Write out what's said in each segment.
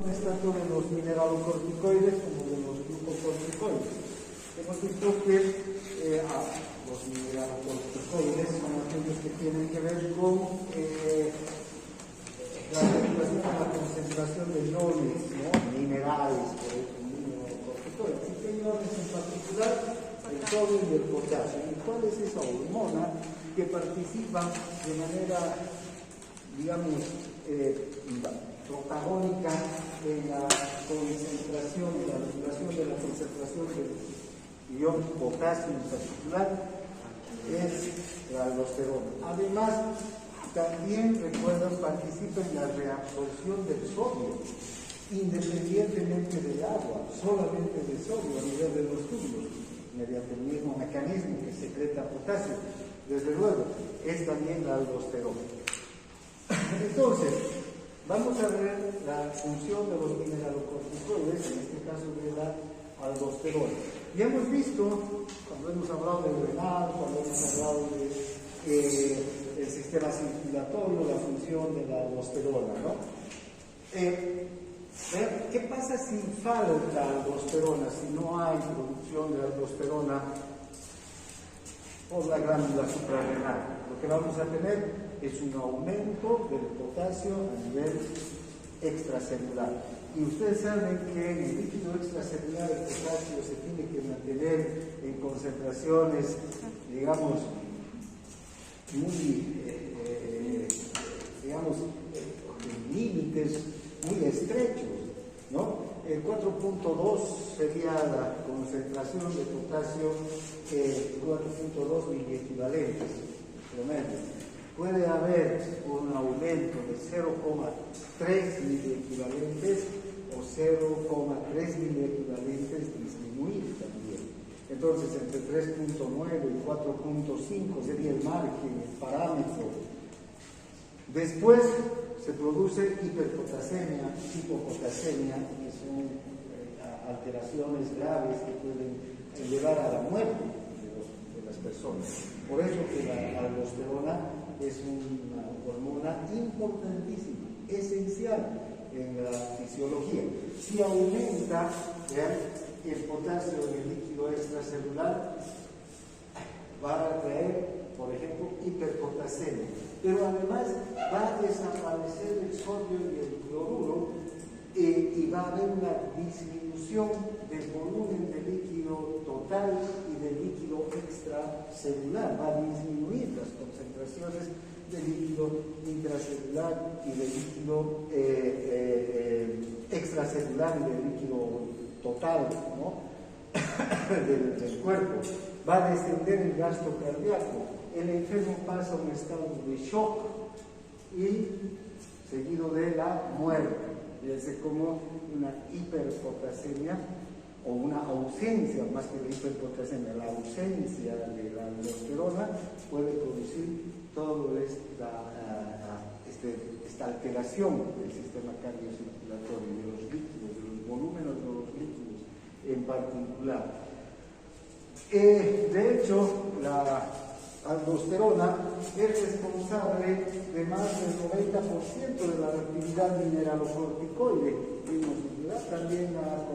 Está tanto de los mineralocorticoides como de los glucocorticoides. Hemos visto que los mineralocorticoides son aquellos que tienen que ver con la regulación de la concentración de iones, ¿no? Minerales, por eso mineralocorticoides. Y que iones en particular, el sodio y el potasio. ¿Y cuál es esa hormona que participa de manera, digamos, protagónica en la concentración, en la regulación de la concentración del ion potasio en particular? Es la aldosterona. Además, también, recuerdan, participa en la reabsorción del sodio, independientemente del agua, solamente del sodio a nivel de los túbulos, mediante el mismo mecanismo que secreta potasio. Desde luego, es también la aldosterona. Entonces, vamos a ver la función de los mineralocorticoides, en este caso de la aldosterona. Ya hemos visto, cuando hemos hablado del renal, cuando hemos hablado del sistema circulatorio, la función de la aldosterona, ¿no? ¿Qué pasa si falta aldosterona, si no hay producción de aldosterona por la glándula suprarrenal? Lo que vamos a tener es un aumento del potasio a nivel extracelular. Y ustedes saben que en el líquido extracelular el potasio se tiene que mantener en concentraciones, digamos, muy, en límites muy estrechos, ¿no? El 4.2 sería la concentración de potasio, 4.2 miliequivalentes promedio. Puede haber un aumento de 0,3 miliequivalentes o 0,3 miliequivalentes disminuir también. Entonces, entre 3.9 y 4.5 sería el margen, el parámetro. Después se produce hiperpotasemia, hipopotasemia, que son alteraciones graves que pueden llevar a la muerte de las personas. Por eso que la aldosterona es una hormona importantísima, esencial en la fisiología. Si aumenta el potasio en el líquido extracelular, va a traer, por ejemplo, hiperpotasemia. Pero además va a desaparecer el sodio y el cloruro y va a haber una disminución del volumen del líquido total y del líquido extracelular. Va a disminuir las concentraciones del líquido intracelular y del líquido extracelular y del líquido total, ¿no? del cuerpo. Va a descender el gasto cardíaco. El enfermo pasa a un estado de shock y seguido de la muerte. Es como una hiperpotasemia o una ausencia, más que la hiperpotasemia, la ausencia de la aldosterona puede producir toda esta alteración del sistema cardiocirculatorio, de los líquidos, de los volúmenes de los líquidos en particular. De hecho, la aldosterona es responsable de más del 90% de la actividad mineralocorticoide. También la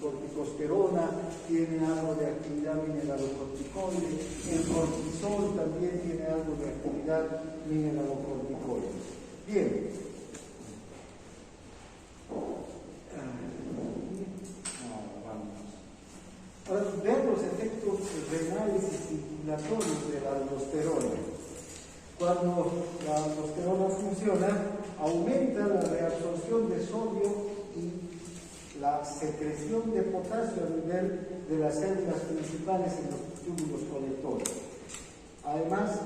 corticosterona tiene algo de actividad mineralocorticoide, el cortisol también tiene algo de actividad mineralocorticoide. Bien. Ahora, vean los efectos renales y circulatorios de la aldosterona. Cuando la aldosterona funciona, aumenta la reabsorción de sodio y la secreción de potasio a nivel de las células principales en los túbulos colectores. Además,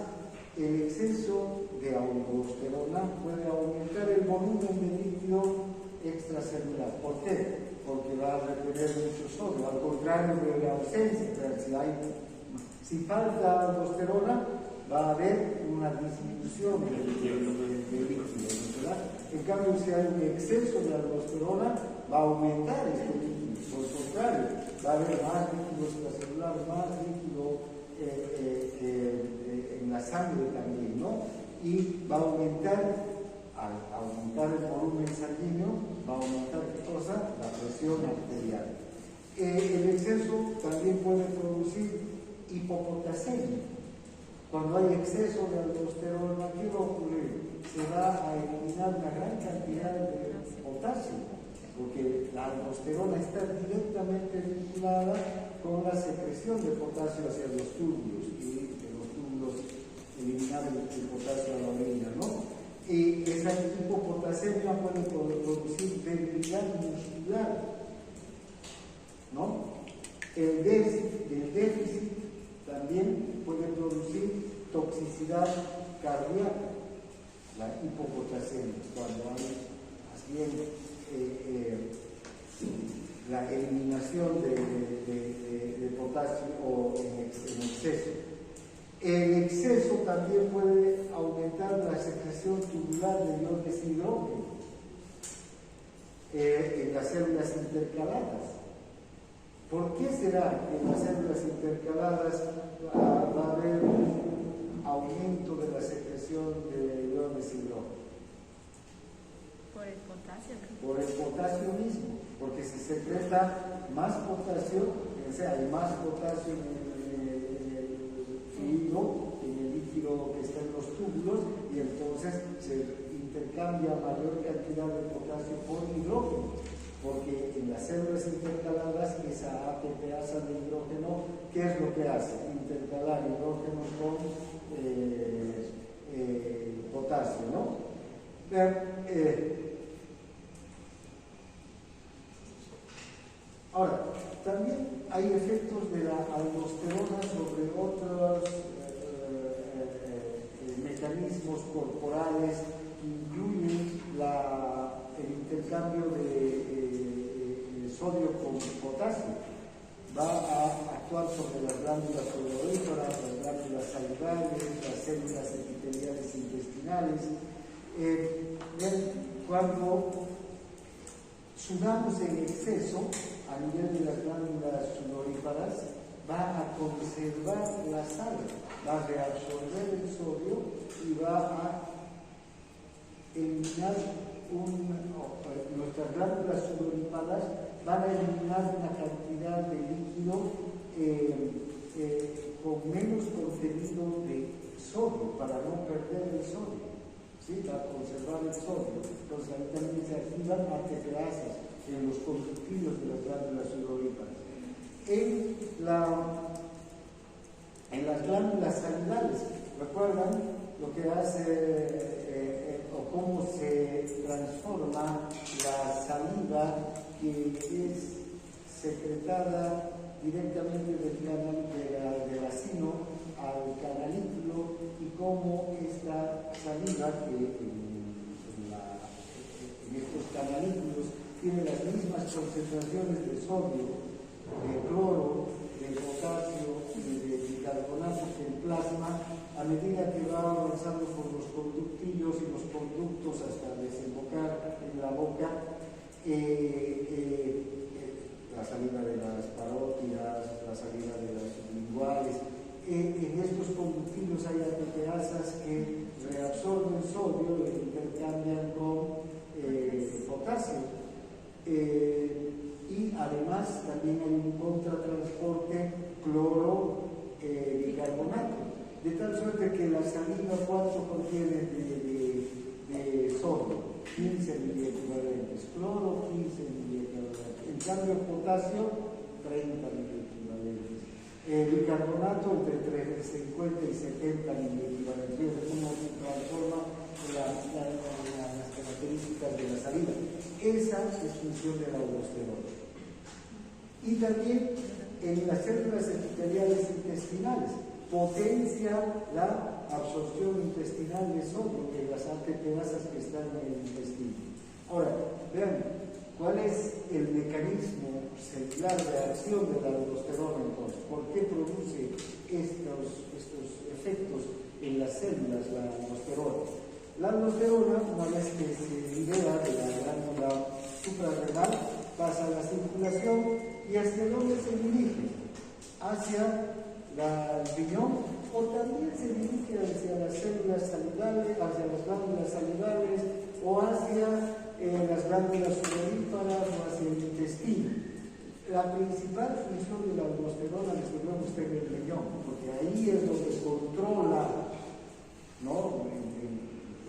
el exceso de aldosterona puede aumentar el volumen de líquido extracelular. ¿Por qué? Porque va a retener mucho sodio, al contrario de la ausencia. Si falta aldosterona, va a haber una disminución del líquido, ¿verdad? En cambio, si hay un exceso de aldosterona, va a aumentar este líquido. Por el contrario, va a haber más líquido extracelular, más líquido en la sangre también, ¿no? Y va a aumentar, al aumentar el volumen sanguíneo, va a aumentar presión arterial. El exceso también puede producir hipopotasemia. Cuando hay exceso de aldosterona, ¿qué va a ocurrir? Se va a eliminar una gran cantidad de potasio, porque la aldosterona está directamente vinculada con la secreción de potasio hacia los túbulos, y de los túbulos eliminar el potasio a la orina, ¿no? Y esa hipopotasemia puede producir debilidad muscular, ¿no? El déficit también puede producir toxicidad cardíaca, la hipopotasemia, cuando hay más bien la eliminación de potasio o en exceso. El exceso también puede aumentar la secreción tubular de iones hidrógeno en las células intercaladas. ¿Por qué será que en las células intercaladas va a haber un aumento de la secreción de iones hidrógeno? Por el potasio. Por el potasio mismo, porque se secreta más potasio, o sea, hay más potasio en el fluido, en el líquido que está en los túbulos, y entonces se intercambia mayor cantidad de potasio por hidrógeno, porque en las células intercaladas esa ATPasa de hidrógeno, ¿qué es lo que hace? Intercalar hidrógeno con potasio, ¿no? Ahora, también hay efectos de la aldosterona sobre otros mecanismos corporales que incluyen el intercambio de sodio con potasio. Va a actuar sobre las glándulas sudoríparas, las glándulas salivales, las células epiteliales intestinales. Cuando sudamos en exceso a nivel de las glándulas sudoríparas, va a conservar la sal, va a reabsorber el sodio y va a eliminar nuestras glándulas sudoríparas van a eliminar una cantidad de líquido con menos contenido de sodio para no perder el sodio, ¿sí? Para conservar el sodio. Entonces ahí también se activan ATPasas en los conductilos de las glándulas sudoríparas. En las glándulas salivales, ¿recuerdan lo que hace o cómo se transforma la saliva que es secretada directamente del acino al canalículo, y cómo esta saliva que en estos canalículos tiene las mismas concentraciones de sodio, de cloro, de potasio y de bicarbonato que el plasma, a medida que va avanzando por los conductillos y los conductos hasta desembocar en la boca, la salida de las parótidas, la salida de las sublinguales. En estos conductillos hay ATPasas que reabsorben sodio y intercambian con potasio. Y además también hay un contratransporte cloro-bicarbonato, de tal suerte que la saliva, ¿cuánto contiene de sodio? 15 miliequivalentes, cloro 15 miliequivalentes, en cambio potasio 30 miliequivalentes, bicarbonato entre 50 y 70 miliequivalentes. Fíjense cómo se transforma las características de la saliva. Esa es función de la aldosterona. Y también en las células epiteliales intestinales potencia la absorción intestinal de sodio de las ATPasas que están en el intestino. Ahora, vean, ¿cuál es el mecanismo celular de acción de la aldosterona entonces? ¿Por qué produce estos efectos en las células la aldosterona? La aldosterona, una vez que se libera de la glándula suprarrenal, pasa a la circulación y hacia dónde se dirige, hacia el riñón, o también se dirige hacia las células salivales, hacia las glándulas salivales, o hacia las glándulas sudoríparas, o hacia el intestino. La principal función de la aldosterona la estudiamos usted en el riñón, porque ahí es donde controla, ¿no?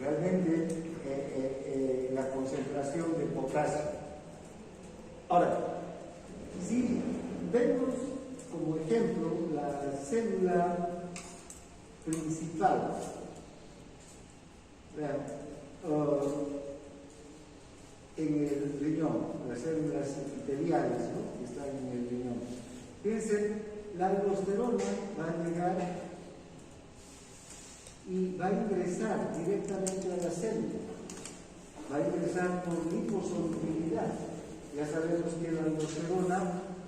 Realmente la concentración de potasio. Ahora, si vemos como ejemplo la célula principal, en el riñón, las células epiteliales, ¿no?, que están en el riñón. Fíjense, la aldosterona va a llegar y va a ingresar directamente a la célula. Va a ingresar por liposolubilidad. Ya sabemos que la aldosterona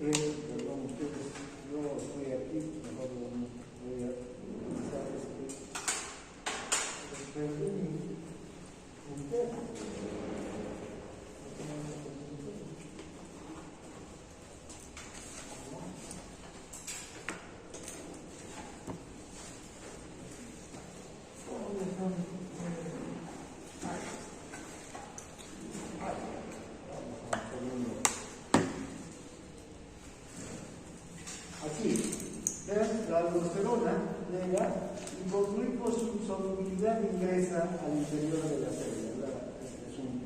es, perdón, ustedes, yo estoy aquí, mejor voy a utilizar un tema. La aldosterona llega y por liposolubilidad ingresa al interior de la célula. Es un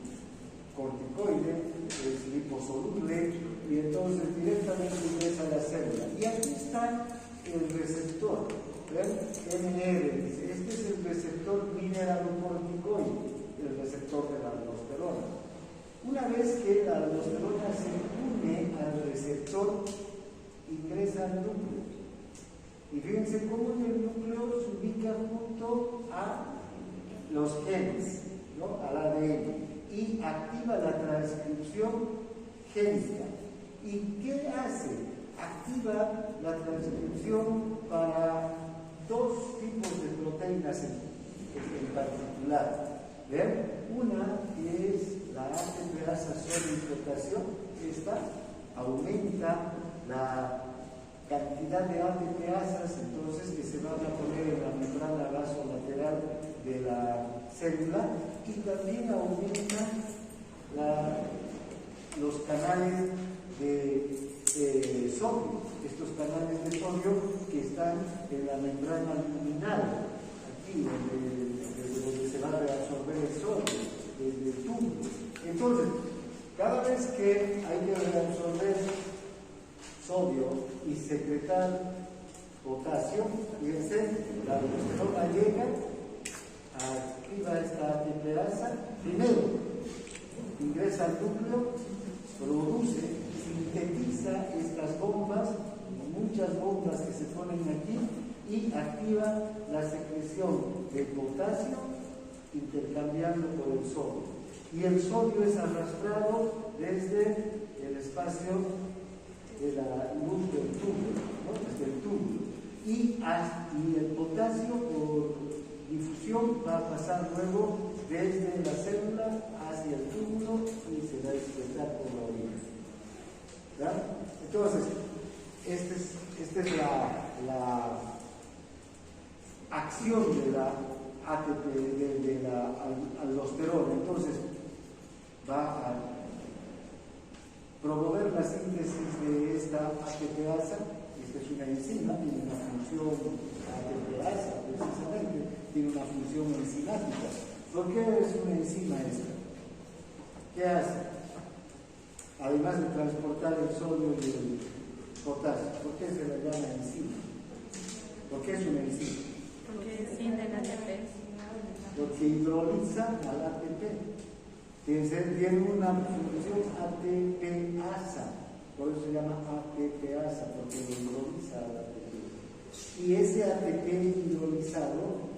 corticoide, es liposoluble y entonces directamente ingresa a la célula. Y aquí está el receptor. ¿Ven? MR dice, este es el receptor mineralocorticoide, el receptor de la aldosterona. Una vez que la aldosterona se une al receptor, ingresa al núcleo. Y fíjense cómo en el núcleo se ubica junto a los genes, ¿no?, al ADN, y activa la transcripción génica. ¿Y qué hace? Activa la transcripción para dos tipos de proteínas en particular. ¿Ven? Una que es la ATPasa sodio y potasio. Esta aumenta la cantidad de ATPasas, entonces, que se van a poner en la membrana vasolateral de la célula, y también aumenta los canales de sodio, estos canales de sodio que están en la membrana luminal, aquí donde se va a reabsorber el sodio, desde el túbulo. Entonces, cada vez que hay que reabsorber sodio y secretar potasio, fíjense, la aldosterona llega, activa esta ATPasa, primero ingresa al núcleo, produce, sintetiza estas bombas, muchas bombas que se ponen aquí, y activa la secreción de potasio intercambiando por el sodio. Y el sodio es arrastrado desde el espacio de la luz del túbulo, ¿no?, desde el túbulo, y el potasio por difusión va a pasar luego desde la célula hacia el túbulo y se va a excretar por la orina. ¿Verdad? Entonces, esta es la acción de la ATP, de la aldosterona. Entonces, va a promover la síntesis de esta ATPasa. Esta es una enzima, tiene una función ATPasa, precisamente, tiene una función enzimática. ¿Por qué es una enzima esta? ¿Qué hace? Además de transportar el sodio y el potasio, ¿por qué se la llama enzima? ¿Por qué es una enzima? Porque sin el ATP. Porque hidroliza al ATP. Tiene una función ATPasa, por eso se llama ATPasa, porque lo hidroliza al ATP. Y ese ATP hidrolizado,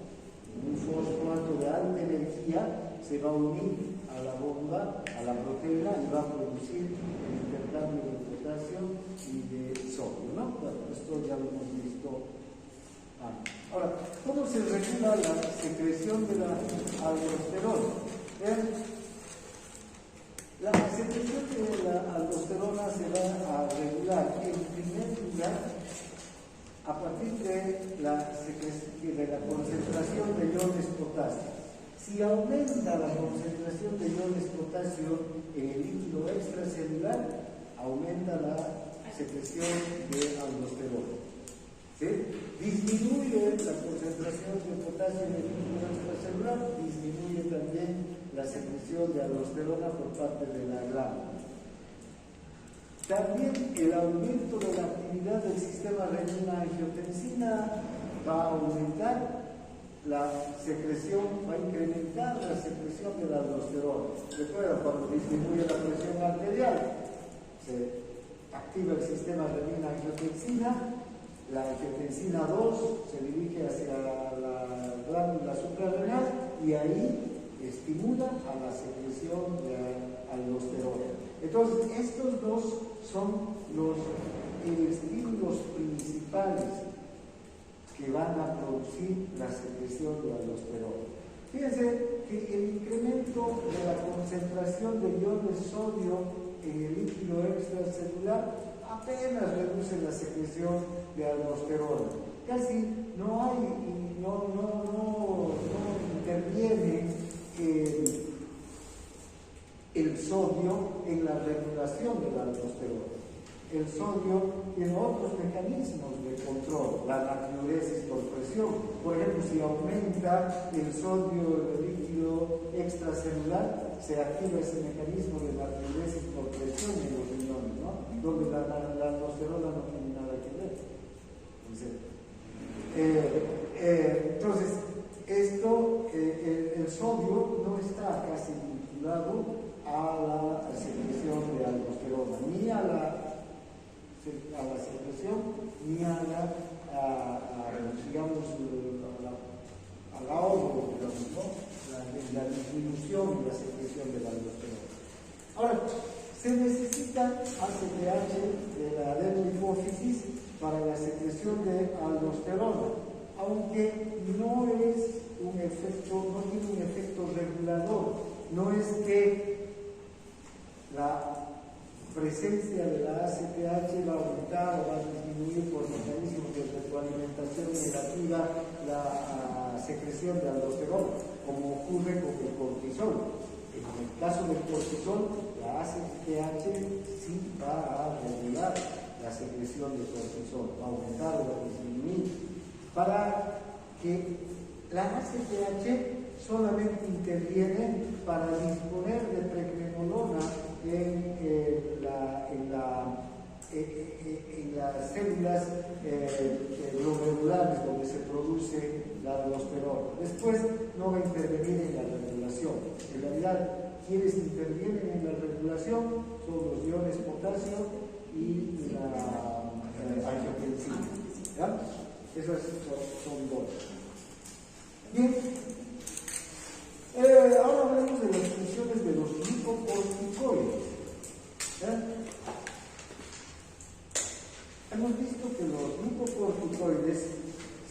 un fosfato de alta energía, se va a unir a la bomba, a la proteína, y va a producir el intercambio de potasio y de sodio, ¿no? Bueno, esto ya lo hemos visto antes. Ahora, ¿cómo se regula la secreción de la aldosterona? La secreción de la aldosterona se va a regular, en primer lugar, a partir de la concentración de iones potasio. Si aumenta la concentración de iones potasio en el líquido extracelular, aumenta la secreción de aldosterona. ¿Sí? Disminuye la concentración de potasio en el líquido extracelular, disminuye también la secreción de aldosterona por parte de la glándula. También el aumento de la actividad del sistema renina-angiotensina va a aumentar la secreción, va a incrementar la secreción de la aldosterona. Recuerda, cuando disminuye la presión arterial, se activa el sistema renina-angiotensina, la angiotensina 2 se dirige hacia la glándula suprarrenal y ahí estimula a la secreción de aldosterona. Entonces, estos dos son los estímulos principales que van a producir la secreción de aldosterona. Fíjense que el incremento de la concentración de iones sodio en el líquido extracelular apenas reduce la secreción de aldosterona. Casi no hay, no interviene el sodio en la regulación de la aldosterona. El sodio tiene otros mecanismos de control, la natriuresis por presión. Por ejemplo, si aumenta el sodio del líquido extracelular, se activa ese mecanismo de natriuresis por presión en los riñones, ¿no? Donde la aldosterona no tiene nada que ver. Entonces, el sodio no está casi vinculado a la secreción de aldosterona, ni a la secreción, ni a la, digamos, al ahorro, digamos, ¿no? la disminución de la secreción de la aldosterona. Ahora, se necesita ACTH de la adenohipófisis para la secreción de aldosterona, aunque no es un efecto, no tiene un efecto regulador. No es que la presencia de la ACTH va a aumentar o va a disminuir por mecanismos de retroalimentación negativa la secreción de aldosterona, como ocurre con el cortisol. En el caso del cortisol, la ACTH sí va a regular la secreción de cortisol, va a aumentar o va a disminuir, para que la ACTH solamente interviene para disponer de pregnenolona en las células glomerulares donde se produce la aldosterona. Después no va a intervenir en la regulación. En realidad, quienes intervienen en la regulación son los iones potasio y la angiotensina. ¿Ya? Esas son dos. Bien. Ahora hablemos de las funciones de los glicocorticoides. Hemos visto que los glicocorticoides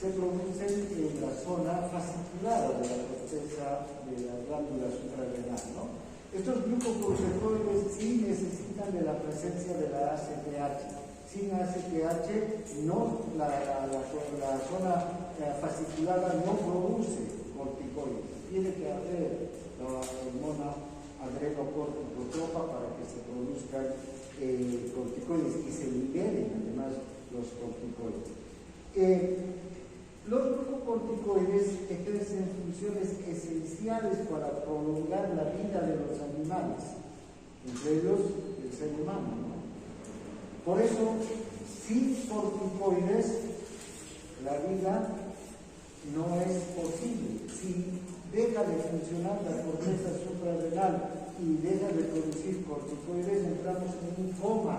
se producen en la zona fasciculada de la corteza de la glándula suprarrenal, ¿no? Estos glicocorticoides sí necesitan de la presencia de la ACTH. Sin ACTH, no, la zona fasciculada no produce corticoides. Tiene que haber la hormona adrenocorticotropa para que se produzcan corticoides y se liberen además los corticoides. Los glucocorticoides ejercen funciones esenciales para prolongar la vida de los animales, entre ellos el ser humano, ¿no? Por eso, sin corticoides, la vida no es posible. Si deja de funcionar la corteza suprarrenal y deja de producir corticoides, entramos en un coma.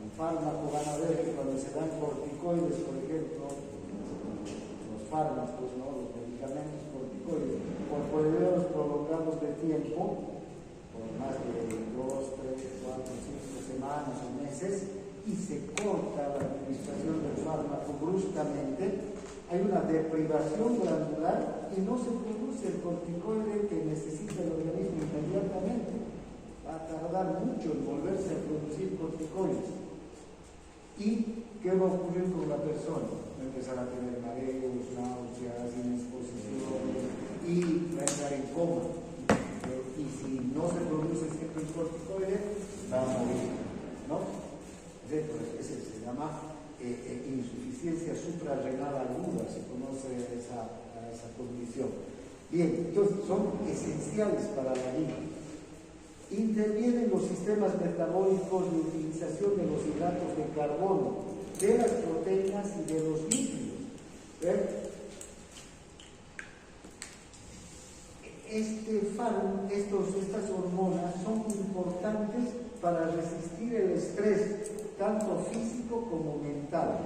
Un fármaco, van a ver que cuando se dan corticoides, por ejemplo, los fármacos, ¿no? Los medicamentos corticoides, por periodos prolongados de tiempo, por más de 2, 3, 4, 5 semanas o meses, y se corta la administración del fármaco bruscamente, hay una deprivación glandular y no se produce el corticoide que necesita el organismo inmediatamente. Va a tardar mucho en volverse a producir corticoides. ¿Y qué va a ocurrir con la persona? Va a empezar a tener mareos, náuseas, indisposición y va a entrar en coma. Y si no se produce siempre el corticoide, insuficiencia suprarrenal aguda, se conoce esa condición. Bien, entonces son esenciales para la vida. Intervienen los sistemas metabólicos de utilización de los hidratos de carbono, de las proteínas y de los lípidos. Estas hormonas son importantes para resistir el estrés, tanto físico como mental.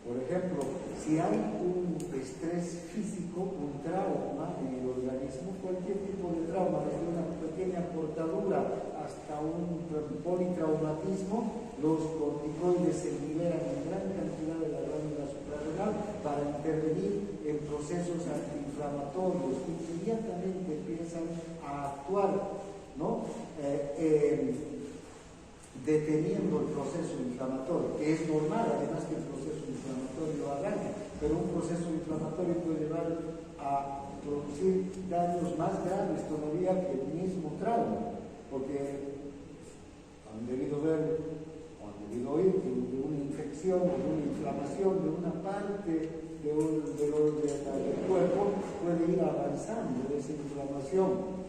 Por ejemplo, si hay un estrés físico, un trauma en el organismo, cualquier tipo de trauma, desde una pequeña cortadura hasta un politraumatismo, los corticoides se liberan en gran cantidad de la glándula suprarrenal para intervenir en procesos antiinflamatorios que inmediatamente empiezan a actuar, ¿no? Deteniendo el proceso inflamatorio, que es normal, además que el proceso inflamatorio arranca, pero un proceso inflamatorio puede llevar a producir daños más graves todavía que el mismo trauma, porque han debido ver o han debido oír que de una infección o de una inflamación de una parte del cuerpo puede ir avanzando esa inflamación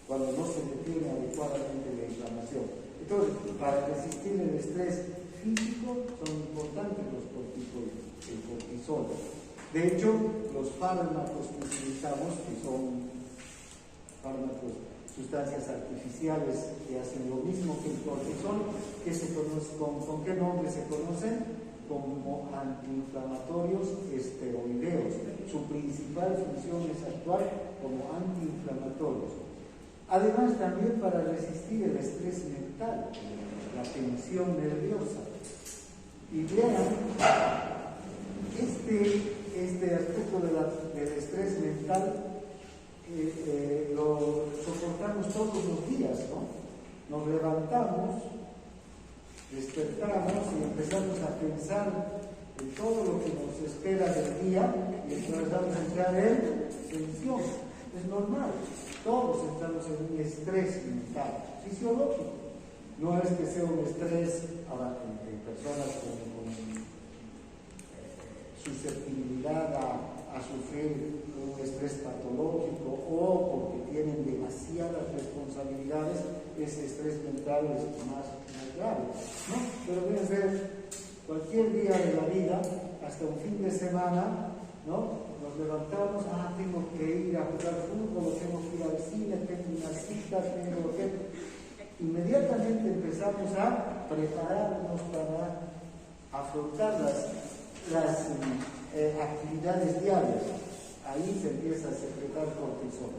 cuando no se detiene adecuadamente la inflamación. Entonces, para resistir el estrés físico son importantes los corticoides, el cortisol. De hecho, los fármacos que utilizamos, que son fármacos, sustancias artificiales que hacen lo mismo que el cortisol, que se conoce, ¿con qué nombre se conocen? Como antiinflamatorios esteroideos. Su principal función es actuar como antiinflamatorios. Además, también para resistir el estrés mental, la tensión nerviosa. Y vean, este aspecto del estrés mental lo soportamos todos los días, ¿no? Nos levantamos, despertamos y empezamos a pensar en todo lo que nos espera del día y empezamos a entrar en tensión. Es normal. Todos estamos en un estrés mental, fisiológico. No es que sea un estrés en personas con susceptibilidad a sufrir un estrés patológico o porque tienen demasiadas responsabilidades, ese estrés mental es más grave, ¿no? Pero debe ser cualquier día de la vida, hasta un fin de semana, ¿no? Nos levantamos, tengo que ir a jugar fútbol, tengo que ir al cine, tengo una cita, tengo que... Inmediatamente empezamos a prepararnos para afrontar las actividades diarias. Ahí se empieza a secretar cortisol.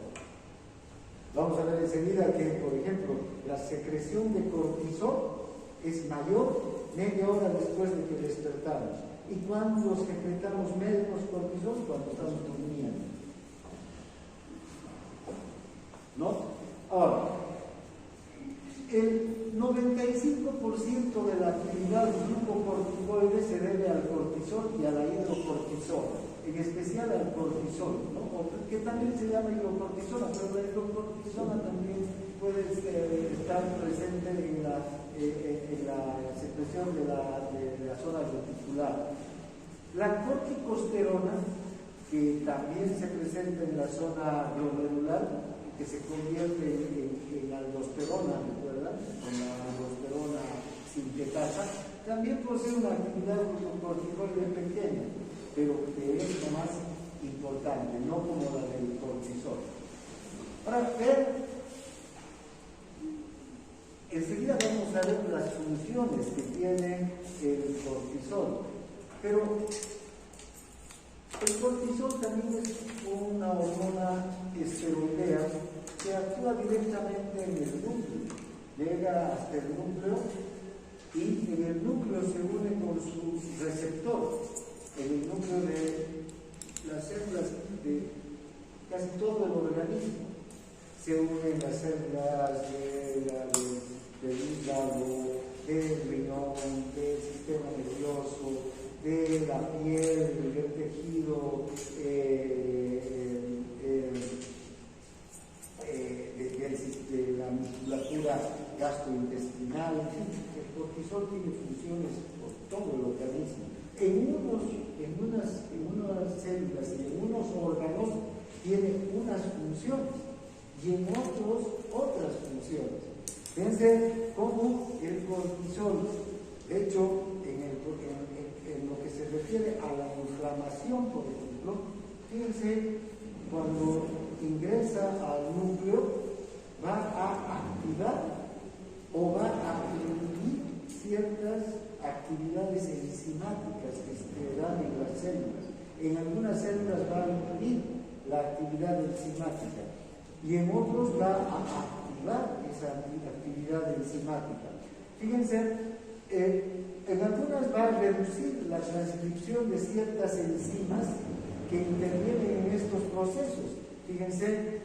Vamos a ver enseguida que, por ejemplo, la secreción de cortisol es mayor media hora después de que despertamos. ¿Y cuándo secretamos menos cortisol? Cuando estamos durmiendo. ¿No? Ahora, el 95% de la actividad glucocorticoide se debe al cortisol y a la hidrocortisol, en especial al cortisol, ¿no? Que también se llama hidrocortisona, pero la hidrocortisona también puede estar presente en la secreción de la zona reticular. La corticosterona, que también se presenta en la zona glomerular, que se convierte en aldosterona, ¿verdad? En la aldosterona sintetasa, también posee una actividad glucocorticoide pequeña, pero que es lo más importante, no como la del cortisol. Para ver, enseguida vamos a ver las funciones que tiene el cortisol, pero el cortisol también es una hormona esteroidea que actúa directamente en el núcleo, llega hasta el núcleo y en el núcleo se une con su receptor, en el núcleo de las células de casi todo el organismo. Se unen las células del hígado, del riñón, del sistema nervioso, de la piel, del tejido, de la musculatura gastrointestinal. En fin, el cortisol tiene funciones todo el organismo. En unas células y en unos órganos tiene unas funciones y en otros otras funciones. Fíjense cómo el cortisol, de hecho, en lo que se refiere a la inflamación, por ejemplo, fíjense, cuando ingresa al núcleo, va a activar o va a inhibir ciertas actividades enzimáticas que se dan en las células. En algunas células va a inhibir la actividad enzimática y en otros va a activar esa actividad enzimática. Fíjense, en algunas va a reducir la transcripción de ciertas enzimas que intervienen en estos procesos. Fíjense,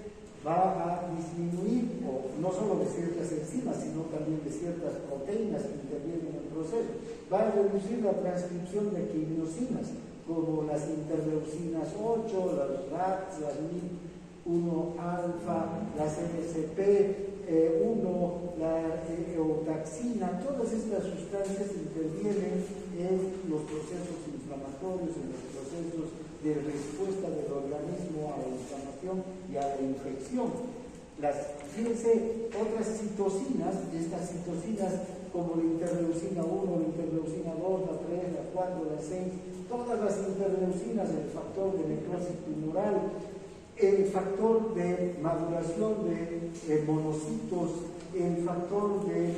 va a disminuir, o no solo de ciertas enzimas, sino también de ciertas proteínas que intervienen en el proceso. Va a reducir la transcripción de quimiosinas, como las interleucinas 8, las RATs, las MIP1-alfa, las MCP1, la eotaxina. Todas estas sustancias intervienen en los procesos inflamatorios, en los procesos de respuesta del organismo a la inflamación y a la infección. Fíjense, otras citocinas, estas citocinas como la interleucina 1, la interleucina 2, la 3, la 4, la 6, todas las interleucinas, el factor de necrosis tumoral, el factor de maduración de monocitos, el factor de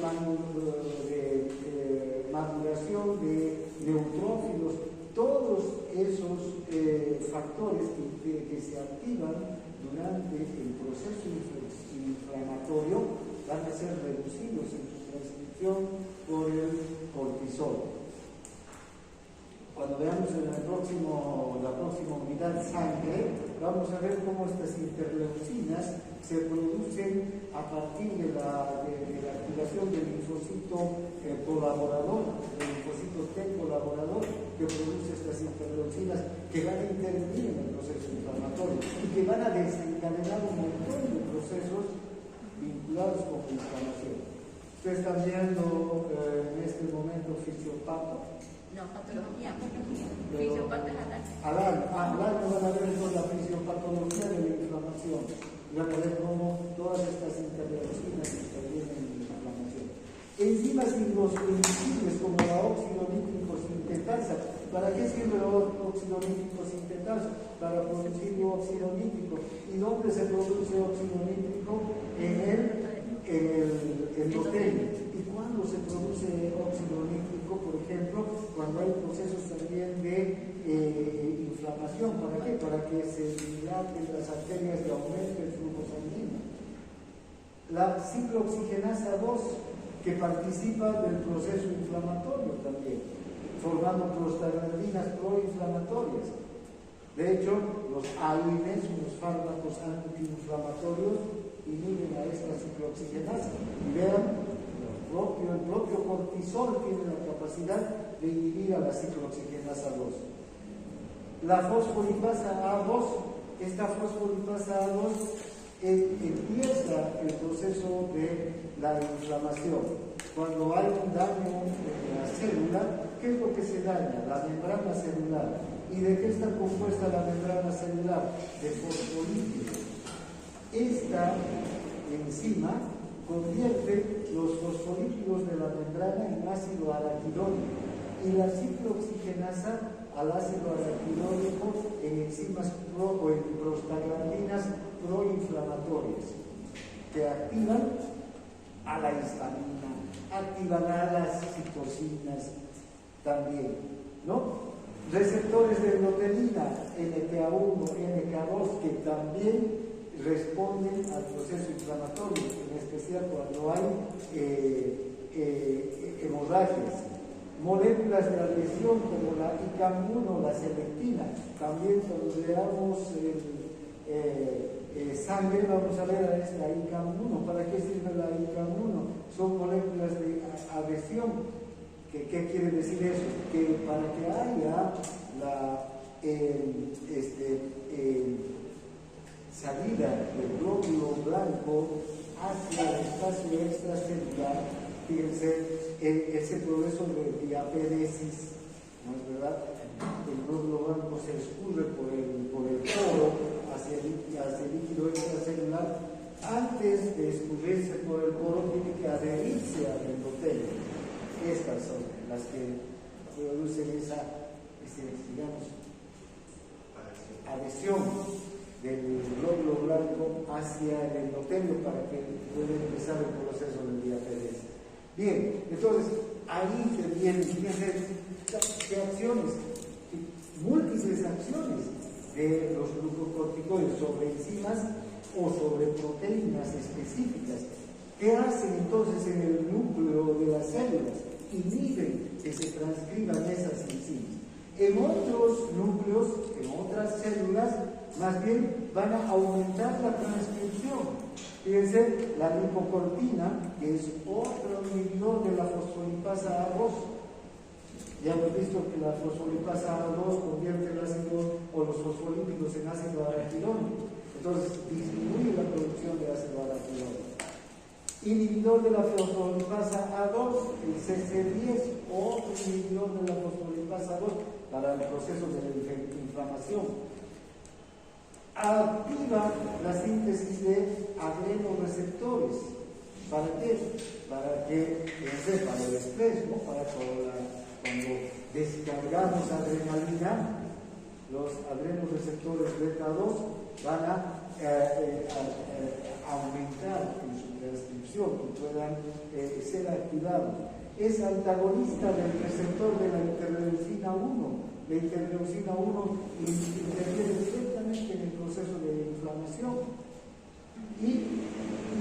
maduración de neutrófilos, todos esos factores que se activan durante el proceso inflamatorio van a ser reducidos en su transcripción por el cortisol. Cuando veamos en la próxima unidad sangre, vamos a ver cómo estas interleucinas se producen a partir de la activación del linfocito colaborador, del linfocito T colaborador, que produce estas interleucinas que van a intervenir en el proceso inflamatorio y que van a desencadenar un montón de procesos vinculados con la inflamación. Ustedes están viendo en este momento fisiopato. No, patología. Fisiopato es al año van a ver la fisiopatología de la inflamación. Y van a ver cómo todas estas interleucinas intervienen en la inflamación. Enzimas indestructibles como la óxido nítrico sintetasa. ¿Para qué sirve el óxido nítrico sintetasa? Para producir óxido nítrico. ¿Y dónde se produce óxido nítrico? En el endotelio. ¿Y cuándo se produce óxido nítrico? Por ejemplo, cuando hay procesos también de inflamación. ¿Para qué? Para que se dilaten las arterias y aumente el flujo sanguíneo. La ciclooxigenasa 2, que participa del proceso inflamatorio también, formando prostaglandinas proinflamatorias. De hecho, los AINES, los fármacos antiinflamatorios, inhiben a esta ciclooxigenasa. Y vean, el propio cortisol tiene la capacidad de inhibir a la ciclooxigenasa 2. La fosfolipasa A2, esta fosfolipasa A2 empieza el proceso de la inflamación. Cuando hay un daño en la célula, ¿qué es lo que se daña? La membrana celular. ¿Y de qué está compuesta la membrana celular? De fosfolípidos. Esta enzima convierte los fosfolípidos de la membrana en ácido araquidónico y la ciclooxigenasa al ácido araquidónico en enzimas o en prostaglandinas proinflamatorias que activan a la histamina, activan a las citocinas también, ¿no? Receptores de endotelina, NK1, NK2, que también responden al proceso inflamatorio, en especial cuando hay hemorragias. Moléculas de adhesión como la ICAM1, la selectina. También cuando veamos sangre vamos a ver a esta ICAM1. ¿Para qué sirve la ICAM1? Son moléculas de adhesión. ¿Qué quiere decir eso? Que para que haya la salida del glóbulo blanco hacia el espacio extracelular, Fíjense, ese proceso de diaperesis, ¿no es verdad? El glóbulo blanco se escurre por el poro hacia el líquido extracelular. Antes de escurrirse por el poro, tiene que adherirse al endotelio. Estas son las que producen esa, digamos, adhesión del glóbulo blanco hacia el endotelio para que pueda empezar el proceso de diaperesis. Bien, entonces ahí se vienen, fíjense, qué acciones, múltiples acciones de los glucocorticoides sobre enzimas o sobre proteínas específicas. ¿Qué hacen entonces en el núcleo de las células? Inhiben que se transcriban esas enzimas. En otros núcleos, en otras células, más bien van a aumentar la transcripción. Fíjense, la lipocortina, que es otro inhibidor de la fosfolipasa A2. Ya hemos visto que la fosfolipasa A2 convierte el ácido o los fosfolípidos en ácido araquidónico. Entonces, disminuye la producción de ácido araquidónico. Inhibidor de la fosfolipasa A2, el CC10, otro inhibidor de la fosfolipasa A2 para el proceso de inflamación. Activa la síntesis de adrenoreceptores. ¿Para qué? Para que, para el estrés, ¿no? Para cuando descargamos adrenalina, los adrenoreceptores beta 2 van a aumentar en su transcripción y puedan ser activados. Es antagonista del receptor de la interleucina 1. La interleucina 1 interviene directamente en el proceso de inflamación. Y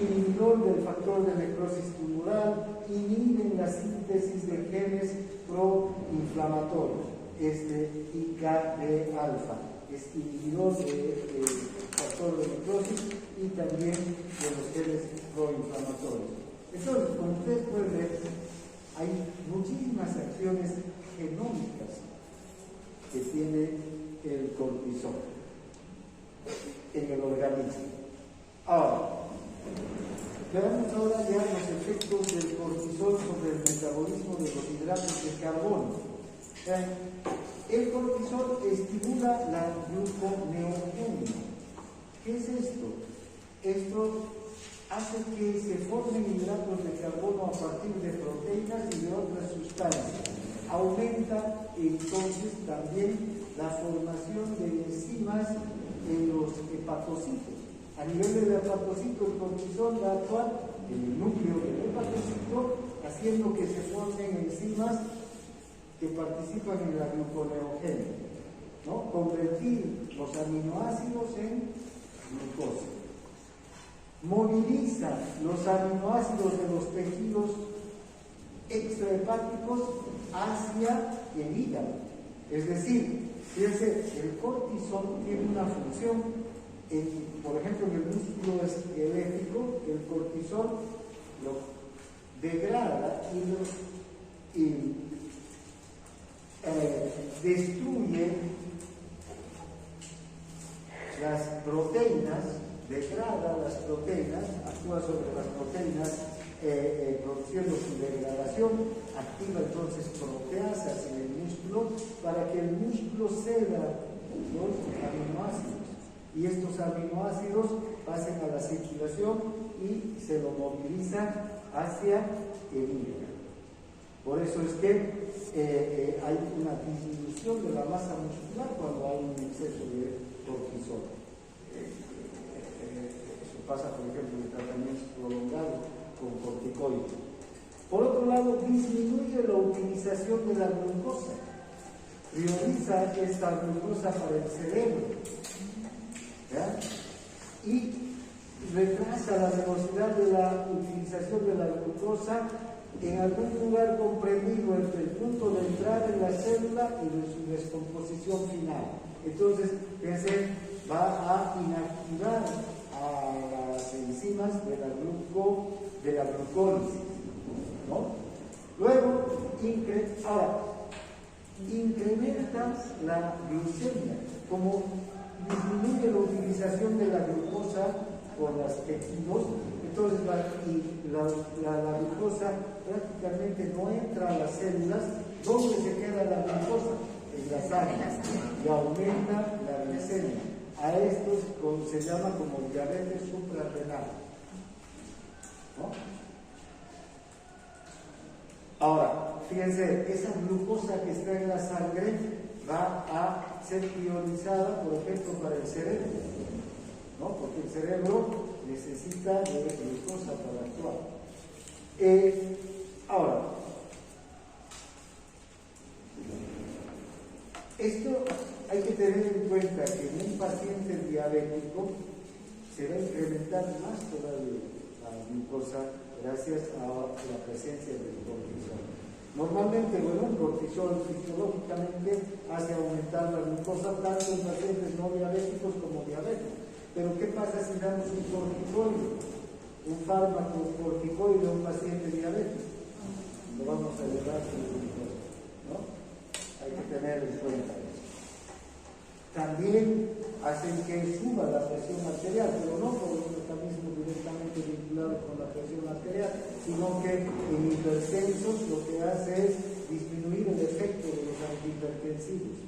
inhibidor del factor de necrosis tumoral, inhiben la síntesis de genes proinflamatorios. IKD-alfa es inhibidor del factor de necrosis y también de los genes proinflamatorios. Entonces, como ustedes pueden ver, hay muchísimas acciones genómicas que tiene el cortisol en el organismo. Ahora, veamos ahora ya los efectos del cortisol sobre el metabolismo de los hidratos de carbono. El cortisol estimula la gluconeogenia. ¿Qué es esto? Esto hace que se formen hidratos de carbono a partir de proteínas y de otras sustancias. Aumenta entonces también la formación de enzimas en los hepatocitos. A nivel del hepatocito, el cortisol va a actuar en el núcleo del hepatocito, haciendo que se formen enzimas que participan en la gluconeogenia, ¿no? Convertir los aminoácidos en glucosa. Moviliza los aminoácidos de los tejidos extrahepáticos hacia el hígado. Es decir, fíjense, el cortisol tiene una función, por ejemplo, en el músculo esquelético, el cortisol lo degrada y destruye las proteínas, degrada las proteínas, actúa sobre las proteínas produciendo su degradación, activa entonces proteasas en el músculo para que el músculo ceda los aminoácidos y estos aminoácidos pasen a la circulación y se lo movilizan hacia el hígado. Por eso es que hay una disminución de la masa muscular cuando hay un exceso de cortisol. Eso pasa, por ejemplo, en tratamientos prolongados con corticoides. Por otro lado, disminuye la utilización de la glucosa. Prioriza esta glucosa para el cerebro. ¿Ya? Y retrasa la velocidad de la utilización de la glucosa en algún lugar comprendido entre el punto de entrada en la célula y de su descomposición final. Entonces, fíjense, va a inactivar a las enzimas de la glucólisis, ¿no? Luego, incrementa la glucemia, como disminuye la utilización de la glucosa por los tejidos, Entonces, la glucosa prácticamente no entra a las células. ¿Dónde se queda la glucosa? En la sangre. Y aumenta la glicemia. A estos se llama como diabetes suprarrenal. ¿No? Ahora, fíjense, esa glucosa que está en la sangre va a ser priorizada, por ejemplo, para el cerebro, ¿no? Porque el cerebro necesita de glucosa para actuar. Ahora, esto hay que tener en cuenta que en un paciente diabético se va a incrementar más todavía la glucosa gracias a la presencia del cortisol. Normalmente, bueno, el cortisol fisiológicamente hace aumentar la glucosa tanto en pacientes no diabéticos como diabéticos. Pero ¿qué pasa si damos un corticoide, un fármaco corticoide a un paciente diabético? Lo vamos a elevar con el glucosa, ¿no? Hay que tener en cuenta eso. También hacen que suba la presión arterial, pero no por un mecanismo directamente vinculado con la presión arterial, sino que en hipertensos lo que hace es disminuir el efecto de los antihipertensivos.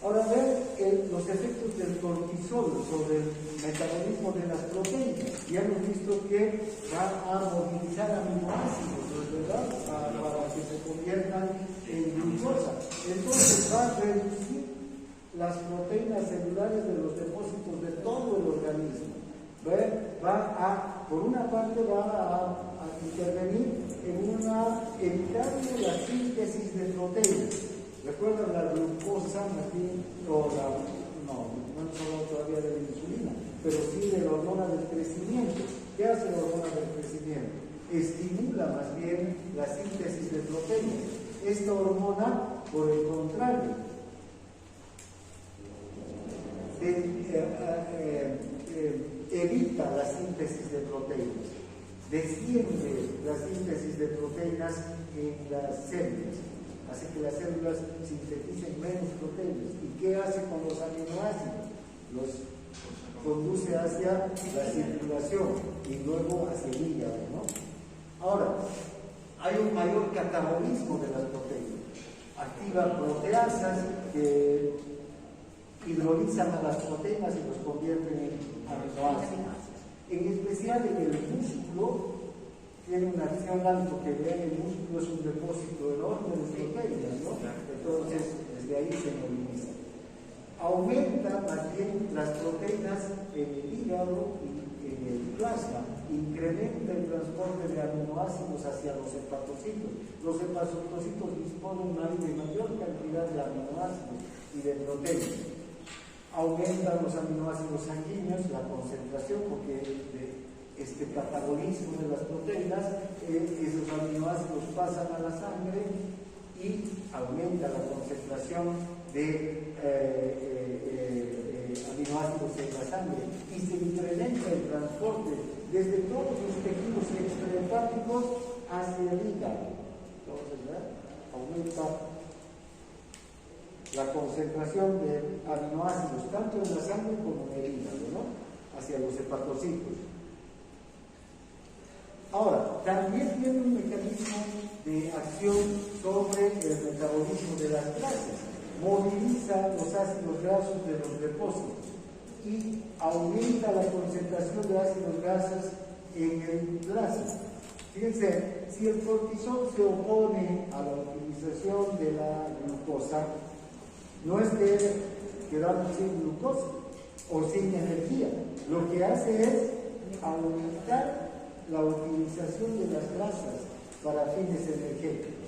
Ahora, ver los efectos del cortisol sobre el metabolismo de las proteínas. Ya hemos visto que va a movilizar aminoácidos, ¿verdad? Para que se conviertan en glucosa. Entonces va a reducir las proteínas celulares de los depósitos de todo el organismo. Por una parte va a intervenir en evitando la síntesis de proteínas. ¿Recuerdan la glucosa? No solo todavía de la insulina, pero sí de la hormona del crecimiento. ¿Qué hace la hormona del crecimiento? Estimula más bien la síntesis de proteínas. Esta hormona, por el contrario, evita la síntesis de proteínas, desciende la síntesis de proteínas en las células, hace que las células sinteticen menos proteínas. ¿Y qué hace con los aminoácidos? Los conduce hacia la circulación y luego hacia el hígado, ¿no? Ahora, hay un mayor catabolismo de las proteínas. Activa proteasas que hidrolizan a las proteínas y los convierten en aminoácidos. En especial en el músculo, tiene una acción tanto que vean el músculo es un depósito enorme de proteínas, ¿no? Entonces, desde ahí se moviliza. Aumenta más bien las proteínas en el hígado y en el plasma, incrementa el transporte de aminoácidos hacia los hepatocitos. Los hepatocitos disponen de mayor cantidad de aminoácidos y de proteínas. Aumentan los aminoácidos sanguíneos, la concentración, porque este catabolismo de las proteínas, esos aminoácidos pasan a la sangre y aumenta la concentración de aminoácidos en la sangre y se incrementa el transporte desde todos los tejidos extrahepáticos hacia el hígado. Entonces, aumenta la concentración de aminoácidos tanto en la sangre como en el hígado, ¿no? Hacia los hepatocitos. Ahora, también tiene un mecanismo de acción sobre el metabolismo de las grasas. Moviliza los ácidos grasos de los depósitos y aumenta la concentración de ácidos grasos en el plasma. Fíjense, si el cortisol se opone a la utilización de la glucosa, no es que quedamos sin glucosa o sin energía. Lo que hace es aumentar la utilización de las grasas para fines energéticos.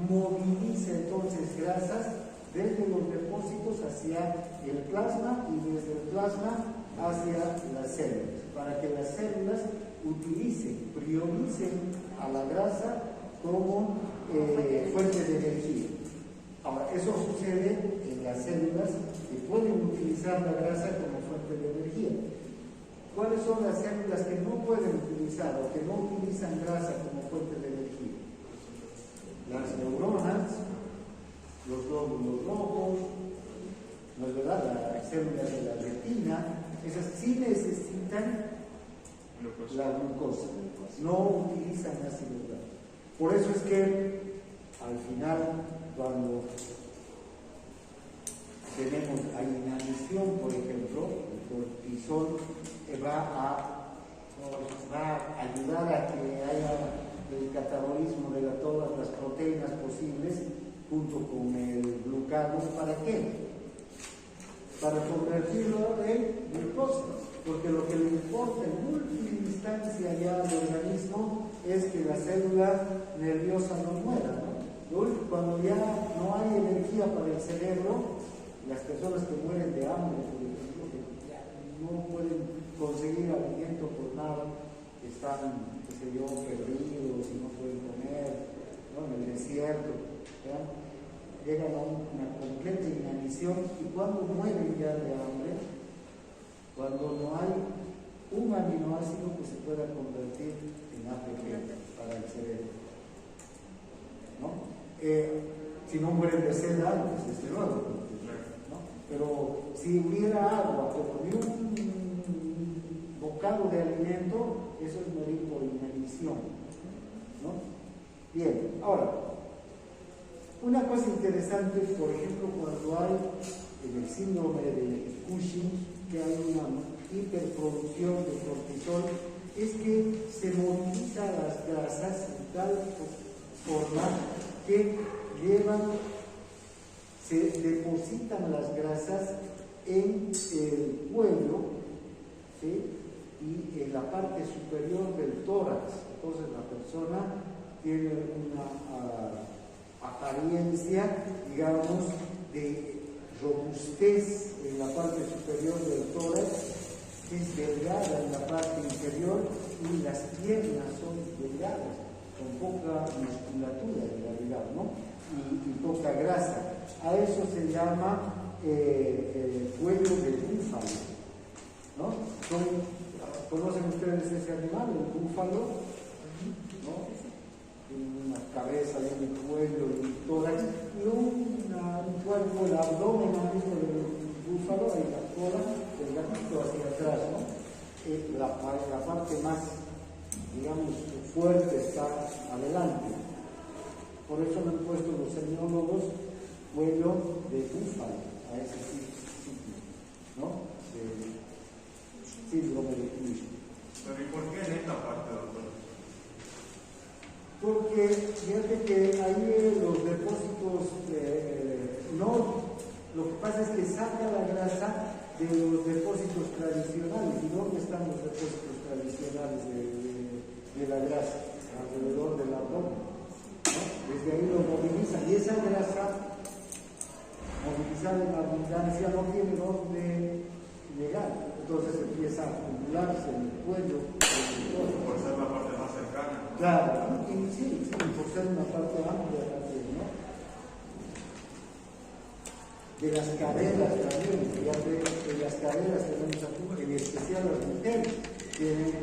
Moviliza entonces grasas desde los depósitos hacia el plasma y desde el plasma hacia las células, para que las células prioricen a la grasa como fuente de energía. Ahora, eso sucede en las células que pueden utilizar la grasa como fuente de energía. ¿Cuáles son las células que no pueden utilizar o que no utilizan grasa como fuente de energía? Las neuronas, los glóbulos rojos, ¿no es verdad? Las células de la retina, esas sí necesitan la glucosa. No utilizan ácido graso. Por eso es que al final, cuando tenemos la inanición, por ejemplo, el cortisol va a ayudar a que haya el catabolismo de todas las proteínas posibles junto con el glucagón. ¿Para qué? Para convertirlo en glucosa, porque lo que le importa en última instancia ya al organismo es que la célula nerviosa no muera, ¿no? Cuando ya no hay energía para el cerebro, las personas que mueren de hambre, por ejemplo, que ya no pueden conseguir alimento por nada, están, qué sé yo, perdidos y no pueden comer, ¿no? En el desierto, ¿ya? Llegan a una completa inanición, y cuando mueren ya de hambre, cuando no hay un aminoácido que se pueda convertir en ATP para el cerebro, ¿no? Si no mueren de sed antes, desde luego, ¿no? Pero si hubiera agua, pero ni un bocado de alimento, eso es morir por inanición, ¿no? Bien, ahora, una cosa interesante, por ejemplo, cuando hay en el síndrome de Cushing, que hay una hiperproducción de cortisol, es que se moviliza las grasas de tal forma que se depositan las grasas en el cuello, ¿sí? Y en la parte superior del tórax. Entonces la persona tiene una apariencia, digamos, de robustez en la parte superior del tórax, es delgada en la parte inferior, y las piernas son delgadas, con poca musculatura en realidad, ¿no? Y poca grasa. A eso se llama cuello de búfalo, ¿no? ¿Conocen ustedes ese animal, el búfalo? ¿No? Tiene una cabeza y un cuello y un tórax y un cuerpo, el abdomen del búfalo y la cola del gatito hacia atrás, ¿no? La parte más, digamos, fuerte está adelante. Por eso le han puesto los semiólogos cuello de búfalo a ese sitio, ¿no? Síndrome de Cushing. Pero ¿y por qué en esta parte, doctor? Porque fíjate que ahí los depósitos, lo que pasa es que saca la grasa de los depósitos tradicionales. ¿Y dónde están los depósitos tradicionales de la grasa? Alrededor del abdomen, ¿no? Desde ahí lo movilizan, y esa grasa movilizada en abundancia no tiene dónde llegar, entonces empieza a acumularse en el cuello. Por ser la parte más cercana. Claro, y sí, por ser una parte amplia también, ¿no? De las caderas también, fíjate, de las caderas tenemos aquí, en especial las mujeres, tienen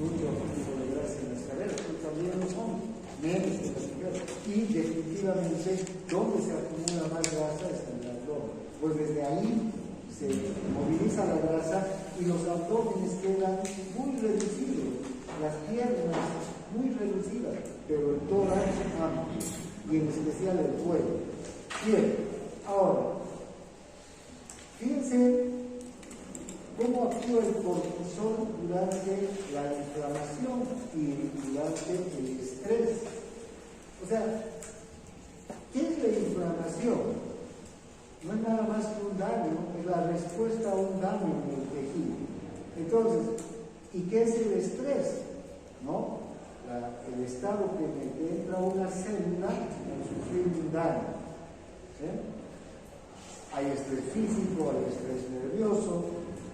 mucho tipo de grasa en las caderas, pero también los hombres, menos que las mujeres. Y definitivamente, donde se acumula más grasa es en el abdomen. Pues desde ahí se moviliza la grasa y los abdómenes quedan muy reducidos, las piernas muy reducidas, pero el tórax amplio, y en especial el cuello. Bien, ahora, fíjense cómo actúa el cortisol durante la inflamación y durante el estrés. O sea, ¿qué es la inflamación? No es nada más que un daño, es la respuesta a un daño en el tejido. Entonces, ¿y qué es el estrés? ¿No? El estado que entra una célula a sufrir un daño. ¿Sí? Hay estrés físico, hay estrés nervioso,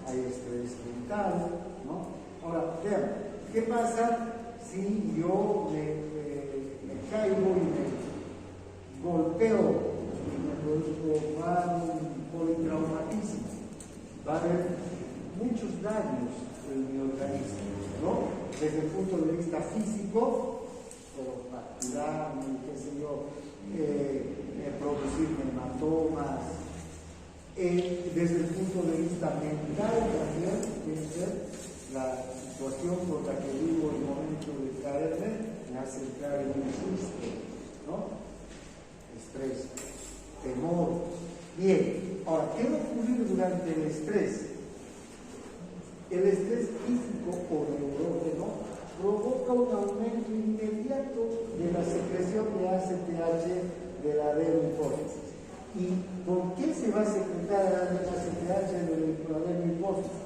hay estrés mental, ¿no? Ahora, vean, ¿qué pasa si yo me caigo y me golpeo? Va a un politraumatismo, va a haber muchos daños en mi organismo, ¿no? Desde el punto de vista físico, por fracturar, qué sé yo, producir hematomas. Desde el punto de vista mental también puede ser la situación por la que vivo el momento de caerme me hace entrar en un susto, ¿no? Estrés, temor. Bien, ahora, ¿qué va a ocurrir durante el estrés? El estrés físico o neurógeno provoca un aumento inmediato de la secreción de ACTH de la adenohipófisis. ¿Y por qué se va a secretar la ACTH de la adenohipófisis?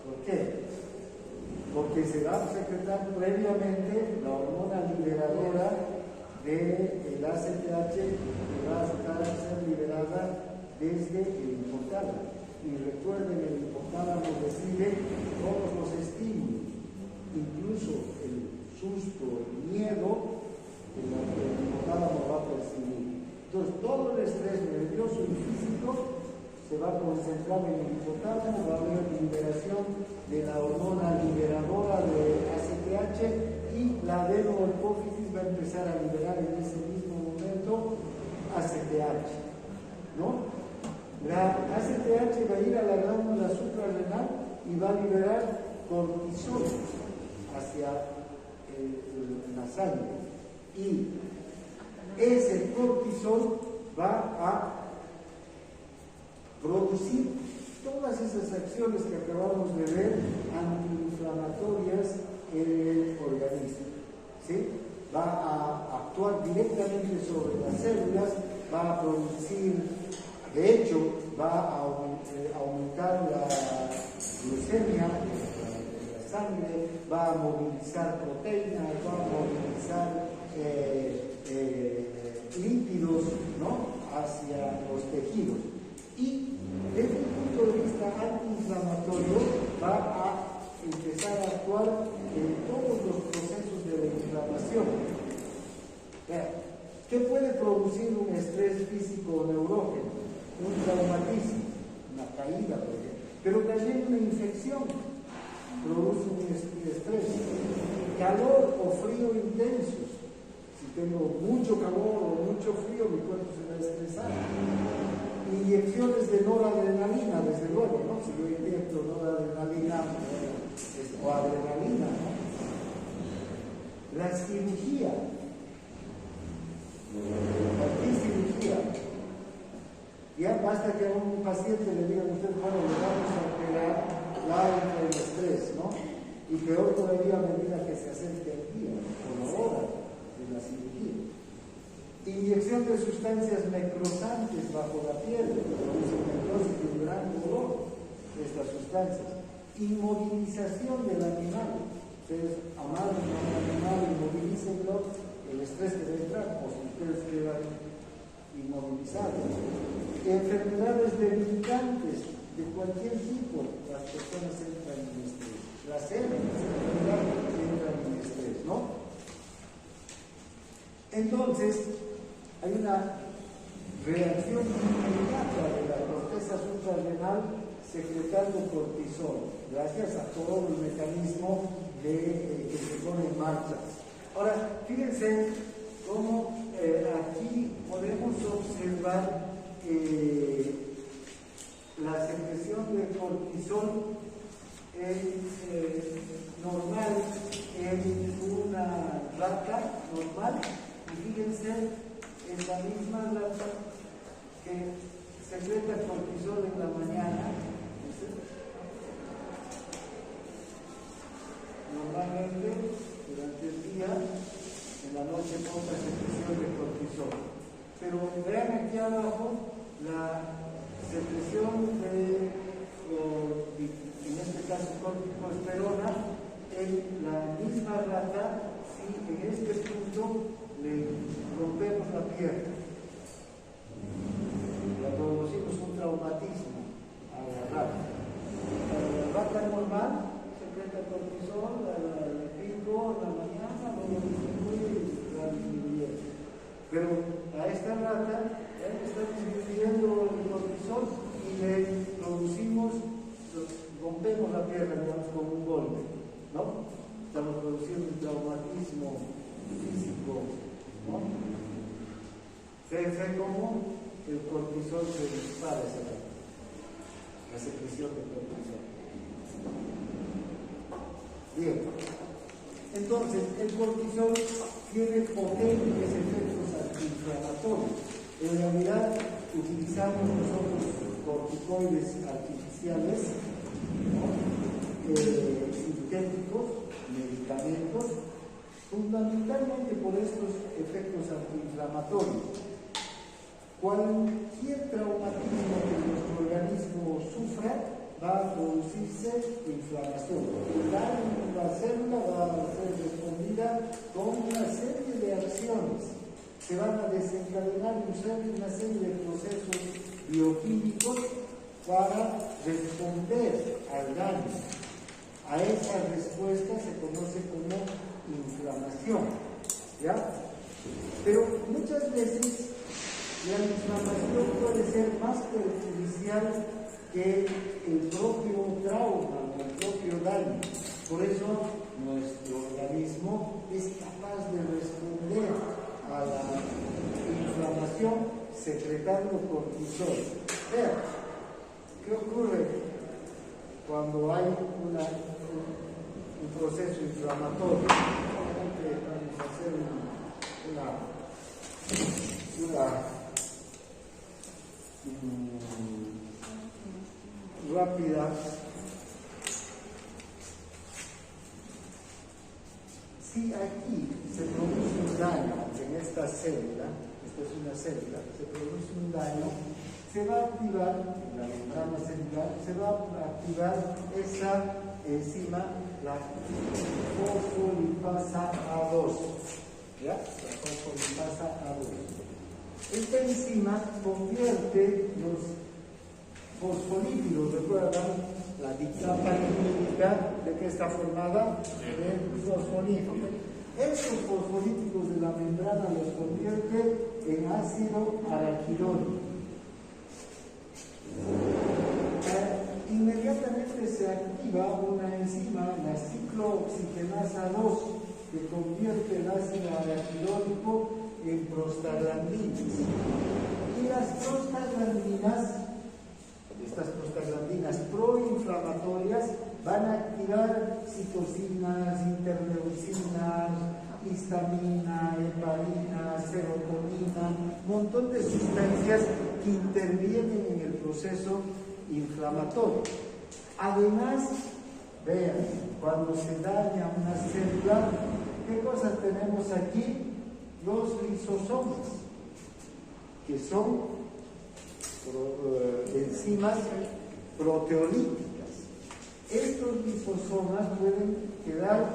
¿Por qué? Porque se va a secretar previamente la hormona liberadora del ACTH que va a ser liberada desde el hipotálamo. Y recuerden, el hipotálamo recibe todos los estímulos, incluso el susto, el miedo, el hipotálamo va a percibir. Entonces, todo el estrés nervioso y físico se va a concentrar en el hipotálamo, va a haber liberación de la hormona liberadora de ACTH y la adenohipófisis va a empezar a liberar en ese mismo momento ACTH, ¿no? La ACTH va a ir a la glándula suprarrenal y va a liberar cortisol hacia la sangre. Y ese cortisol va a producir todas esas acciones que acabamos de ver antiinflamatorias en el organismo, ¿sí? Va a actuar directamente sobre las células, va a producir, de hecho, va a aumentar la glucemia en la sangre, va a movilizar proteínas, va a movilizar lípidos, ¿no?, hacia los tejidos. Y desde el punto de vista antiinflamatorio va a empezar a actuar en todos los procesos de la inflamación. ¿Qué puede producir un estrés físico o neurógeno? Un traumatismo, una caída, por ejemplo, pero también una infección produce un estrés. Calor o frío intensos. Si tengo mucho calor o mucho frío, mi cuerpo se va a estresar. Inyecciones de noradrenalina, desde luego, ¿no? Si yo inyecto noradrenalina o adrenalina, ¿no? La cirugía. ¿Qué cirugía? Ya basta que a un paciente le digan a usted, bueno, le vamos a operar la del estrés, ¿no? Y peor todavía a medida que se acerque el día o la hora de la cirugía. Inyección de sustancias necrosantes bajo la piel, produce necrosis y un gran dolor de estas sustancias. Inmovilización del animal. Ustedes amarran a un animal, inmovilícenlo, el estrés que debe entrar, o si ustedes quedan inmovilizados. Enfermedades debilitantes de cualquier tipo, las personas entran en estrés. Las enfermedades entran en estrés, ¿no? Entonces, hay una reacción inmediata de la corteza suprarrenal secretando cortisol, gracias a todo el mecanismo que se pone en marcha. Ahora, fíjense cómo aquí podemos observar la secreción de cortisol normal en una rata normal, y fíjense en la misma rata que secreta cortisol en la mañana. Normalmente durante el día, en la noche poca secreción de cortisol. Pero vean aquí abajo la secreción de, en este caso, corticosterona en la misma rata si en este punto le rompemos la pierna. Le producimos un traumatismo a la rata. La rata normal secreta cortisol, el pico, la mañana, luego disminuye y la disminuye. Pero a esta rata está disminuyendo el cortisol y le producimos, rompemos la pierna, digamos, con un golpe, ¿no? Estamos produciendo un traumatismo físico, ¿no? Fíjense cómo el cortisol se dispara esa rata, la secreción de cortisol. Bien. Entonces, el cortisol tiene potentes efectos antiinflamatorios. En realidad, utilizamos nosotros corticoides artificiales, ¿no? Sintéticos, medicamentos, fundamentalmente por estos efectos antiinflamatorios. Cualquier traumatismo que nuestro organismo sufra va a producirse inflamación. La célula va a ser respondida con una serie de acciones. Se van a desencadenar una serie de procesos bioquímicos para responder al daño. A esa respuesta se conoce como inflamación, ¿ya? Pero muchas veces la inflamación puede ser más perjudicial que el propio trauma o el propio daño. Por eso nuestro organismo es capaz de responder a la inflamación secretando cortisol. Vean, ¿qué ocurre cuando hay un proceso inflamatorio? Vamos a hacer una rápida. Si aquí se produce un daño en esta célula, esta es una célula, se produce un daño, se va a activar, en la membrana celular, se va a activar esa enzima, la fosfolipasa A2. ¿Ya? La fosfolipasa A2. Esta enzima convierte los fosfolípidos, ¿recuerdan? La capa lipídica de que está formada de fosfolípidos. Estos fosfolípidos de la membrana los convierte en ácido araquidónico. Inmediatamente se activa una enzima, la ciclooxigenasa 2, que convierte el ácido araquidónico en prostaglandinas. Y las prostaglandinas, estas prostaglandinas proinflamatorias, van a activar citocinas, interleucinas, histamina, heparina, serotonina, un montón de sustancias que intervienen en el proceso inflamatorio. Además, vean, cuando se daña una célula, ¿qué cosas tenemos aquí? Los lisosomas, que son enzimas proteolíticas. Estos lisosomas pueden quedar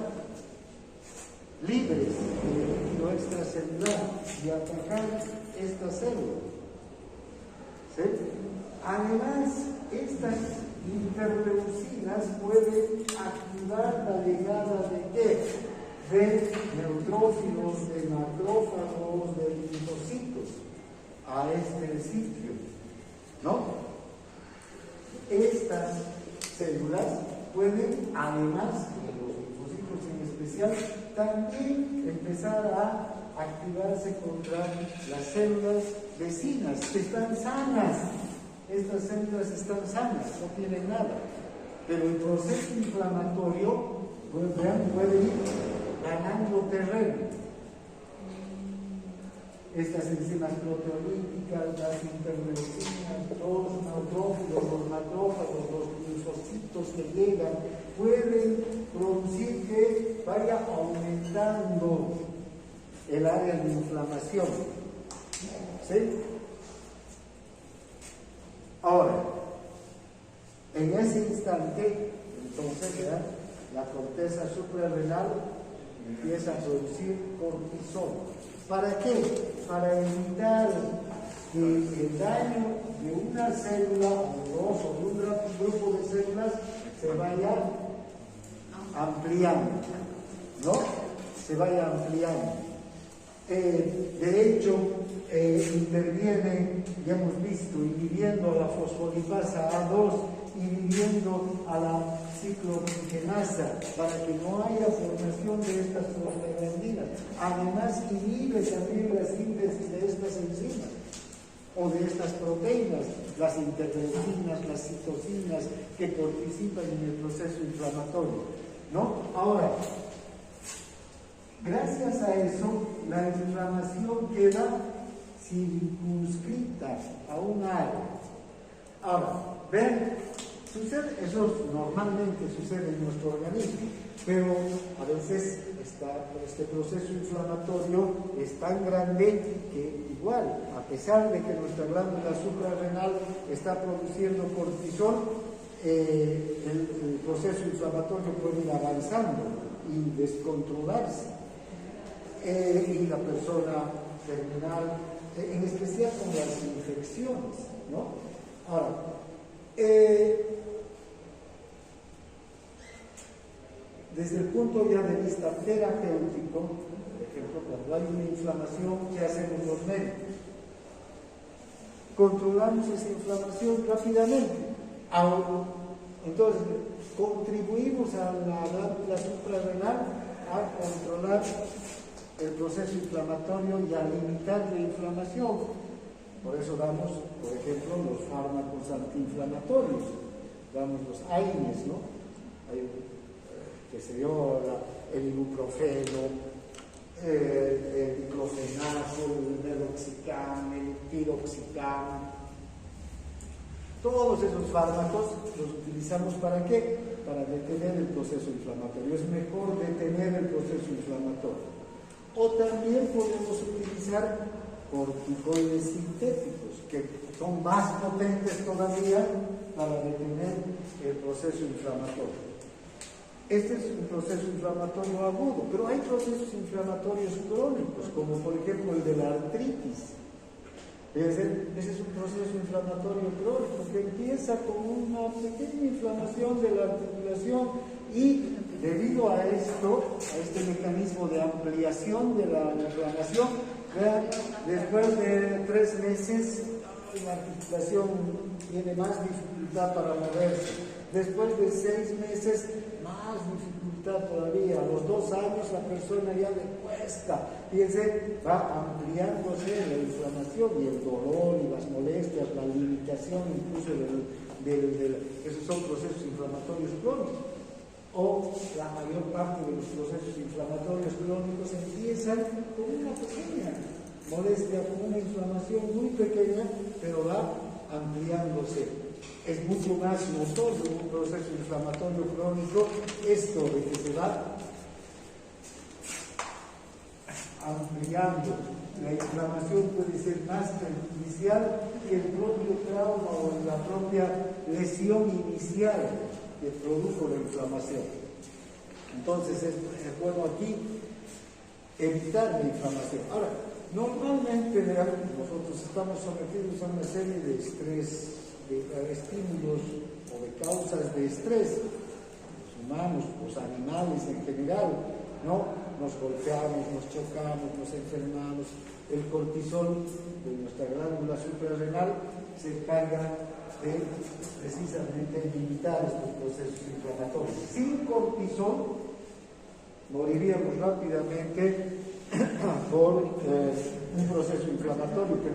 libres del líquido extracelular y atacar esta célula. ¿Sí? Además, estas interleucinas pueden activar la llegada de ¿qué? De neutrófilos, de macrófagos, de linfocitos a este sitio, ¿no? Estas células pueden, además de los linfocitos en especial, también empezar a activarse contra las células vecinas que están sanas. Estas células están sanas, no tienen nada, pero el proceso inflamatorio puede ir ganando terreno. Estas enzimas proteolíticas, las interleucinas, los neutrófilos, los macrófagos, los linfocitos que llegan, pueden producir que vaya aumentando el área de inflamación. ¿Sí? Ahora, en ese instante, entonces, ¿verdad?, la corteza suprarrenal empieza a producir cortisol. ¿Para qué? Para evitar que el daño de una célula o dos o de un grupo de células se vaya ampliando, ¿no? Se vaya ampliando. De hecho, interviene, ya hemos visto, inhibiendo a la fosfolipasa A2, inhibiendo a la ciclooxigenasa para que no haya formación de estas prostaglandinas. Además, inhibe también la síntesis de estas enzimas o de estas proteínas, las interleucinas, las citocinas que participan en el proceso inflamatorio. ¿no? Ahora, gracias a eso, la inflamación queda circunscrita a un área. Ahora, ven, eso normalmente sucede en nuestro organismo, pero a veces este proceso inflamatorio es tan grande que igual, a pesar de que nuestra glándula suprarrenal está produciendo cortisol, el proceso inflamatorio puede ir avanzando y descontrolarse. Y la persona terminal, en especial con las infecciones, ¿no? Ahora, desde el punto ya de vista terapéutico, por ejemplo, cuando hay una inflamación, ¿qué hacemos los médicos? Controlamos esa inflamación rápidamente. Entonces, contribuimos a la glándula suprarrenal a controlar el proceso inflamatorio y a limitar la inflamación. Por eso damos, por ejemplo, los fármacos antiinflamatorios, damos los AINES, ¿no? Hay, qué sé yo, el ibuprofeno, el diclofenaco, el meloxicam, el piroxicam. Todos esos fármacos los utilizamos ¿para qué? Para detener el proceso inflamatorio. Es mejor detener el proceso inflamatorio. O también podemos utilizar corticoides sintéticos, que son más potentes todavía para detener el proceso inflamatorio. Este es un proceso inflamatorio agudo, pero hay procesos inflamatorios crónicos, como por ejemplo el de la artritis. Ese es un proceso inflamatorio crónico que empieza con una pequeña inflamación de la articulación y debido a esto, a este mecanismo de ampliación de la inflamación, después de 3 meses la articulación tiene más dificultad para moverse. Después de 6 meses, más dificultad todavía. A los 2 años la persona ya le cuesta. Fíjense, va ampliándose la inflamación y el dolor y las molestias, la limitación incluso esos son procesos inflamatorios crónicos. O la mayor parte de los procesos inflamatorios crónicos empiezan con una pequeña molestia, con una inflamación muy pequeña, pero va ampliándose. Es mucho más notorio un proceso inflamatorio crónico esto de que se va ampliando. La inflamación puede ser más perjudicial que el propio trauma o la propia lesión inicial que produjo la inflamación. Entonces es bueno aquí evitar la inflamación. Ahora, normalmente nosotros estamos sometidos a una serie de estrés, de estímulos o de causas de estrés, los humanos, los animales en general, ¿no? Nos golpeamos, nos chocamos, nos enfermamos. El cortisol de nuestra glándula suprarrenal se encarga de precisamente limitar estos procesos inflamatorios. Sin cortisol moriríamos rápidamente por un proceso inflamatorio que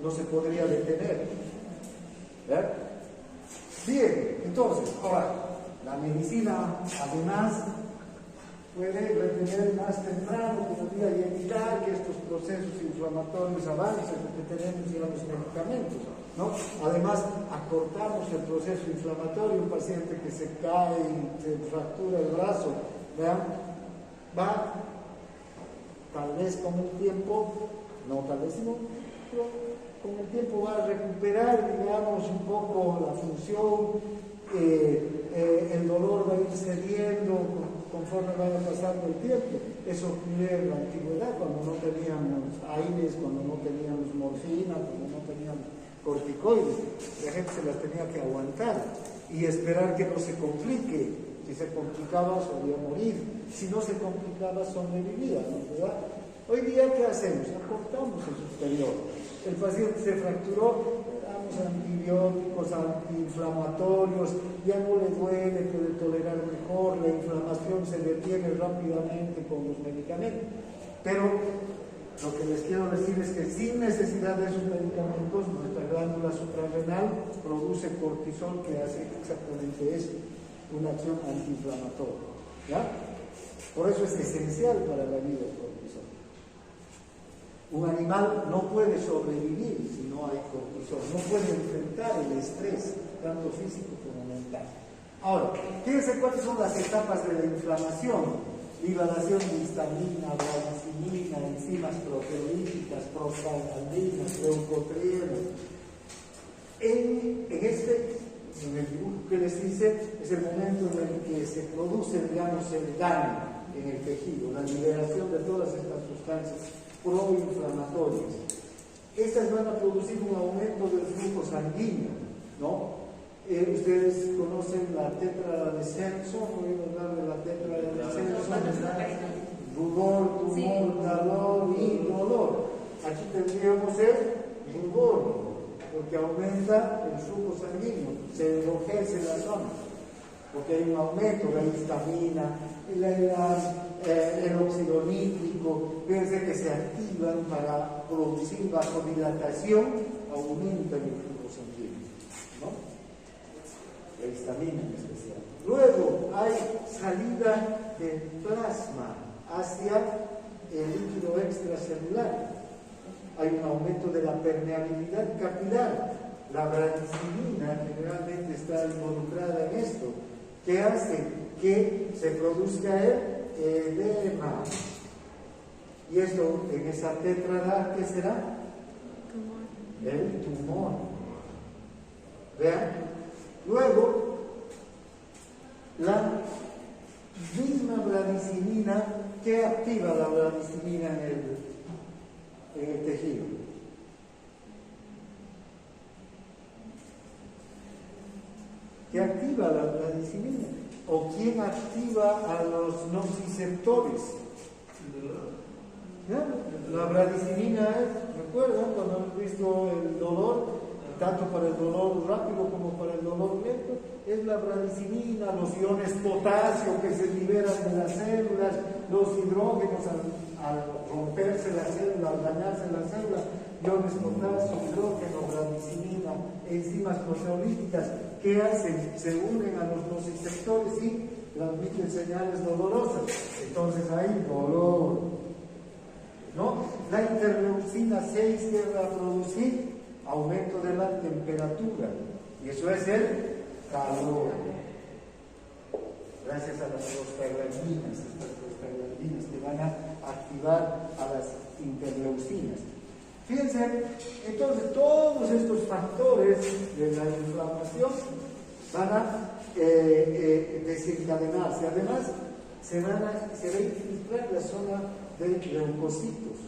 no se podría detener. Bien, entonces, ahora, la medicina además puede retener más temprano todavía y evitar que estos procesos inflamatorios avancen, porque tenemos ya los medicamentos, ¿no? Además, acortamos el proceso inflamatorio. Un paciente que se cae y se fractura el brazo, ¿vean? Va, tal vez con el tiempo, no, tal vez no, pero con el tiempo va a recuperar, digamos, un poco la función, el dolor va a ir cediendo conforme vaya pasando el tiempo. Eso ocurrió en la antigüedad, cuando no teníamos AINES, cuando no teníamos morfina, cuando no teníamos corticoides. La gente se las tenía que aguantar y esperar que no se complique. Si se complicaba, solía morir. Si no se complicaba, sobrevivía, ¿no? ¿Verdad? Hoy día, ¿qué hacemos? Acortamos el periodo. El paciente se fracturó, le damos antibióticos, antiinflamatorios, ya no le duele, puede tolerar mejor, la inflamación se detiene rápidamente con los medicamentos. Pero lo que les quiero decir es que sin necesidad de esos medicamentos, nuestra glándula suprarrenal produce cortisol que hace exactamente eso. una acción antiinflamatoria, ¿ya? Por eso es esencial para la vida el cortisol. Un animal no puede sobrevivir si no hay cortisol, no puede enfrentar el estrés, tanto físico como mental. Ahora, fíjense cuáles son las etapas de la inflamación: liberación de histamina, bradicimina, enzimas proteolíticas, prostaglandinas, leucotrienos. En el dibujo que les hice, es el momento en el que se produce, digamos, el daño en el tejido, la liberación de todas estas sustancias proinflamatorias. Estas van a producir un aumento del flujo sanguíneo, ¿no? Ustedes conocen la tétrada de Simpson, voy a hablar de la tétrada de Simpson: rubor, tumor, calor y dolor. Aquí tendríamos el rubor, porque aumenta el flujo sanguíneo, se enrojece la zona, porque hay un aumento de la histamina, el óxido nítrico, fíjense que se activan para producir vasodilatación, aumentan el flujo sanguíneo, ¿no? La histamina en especial. Luego hay salida de plasma hacia el líquido extracelular. Hay un aumento de la permeabilidad capilar. La bradicimina generalmente está involucrada en esto, que hace que se produzca el edema. Y esto en esa tétrada, ¿qué será? El tumor. Vean. Luego, la misma bradicimina, ¿qué activa la bradicimina en el tejido? ¿Qué activa la bradicimina? ¿O quién activa a los nociceptores? ¿Ya? La bradicimina es, ¿recuerdan cuando hemos visto el dolor? Tanto para el dolor rápido como para el dolor lento, es la bradicimina, los iones potasio que se liberan de las células, los hidrógenos al romperse la célula, al dañarse la célula, iones potasio, hidrógeno, bradicimina, enzimas proteolíticas, ¿qué hacen? Se unen a los nociceptores y transmiten señales dolorosas. Entonces hay dolor, ¿no? La interleucina 6 que va a producir aumento de la temperatura, y eso es el calor, gracias a las prostaglandinas, estas prostaglandinas que van a activar a las interleucinas. Fíjense, entonces todos estos factores de la inflamación van a desencadenarse. Además, se va a infiltrar la zona de leucocitos.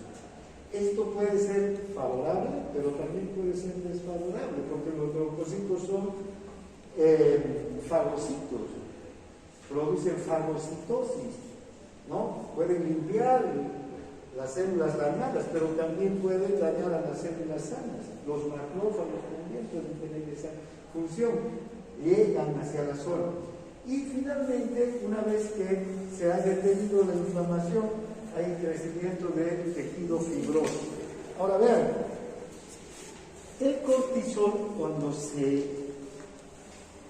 Esto puede ser favorable, pero también puede ser desfavorable, porque los leucocitos son fagocitos, producen fagocitosis, ¿no? Pueden limpiar las células dañadas, pero también pueden dañar a las células sanas. Los macrófagos también pueden tener esa función, llegan hacia la zona. Y finalmente, una vez que se ha detenido la inflamación, hay crecimiento del tejido fibroso. Ahora vean, el cortisol, cuando se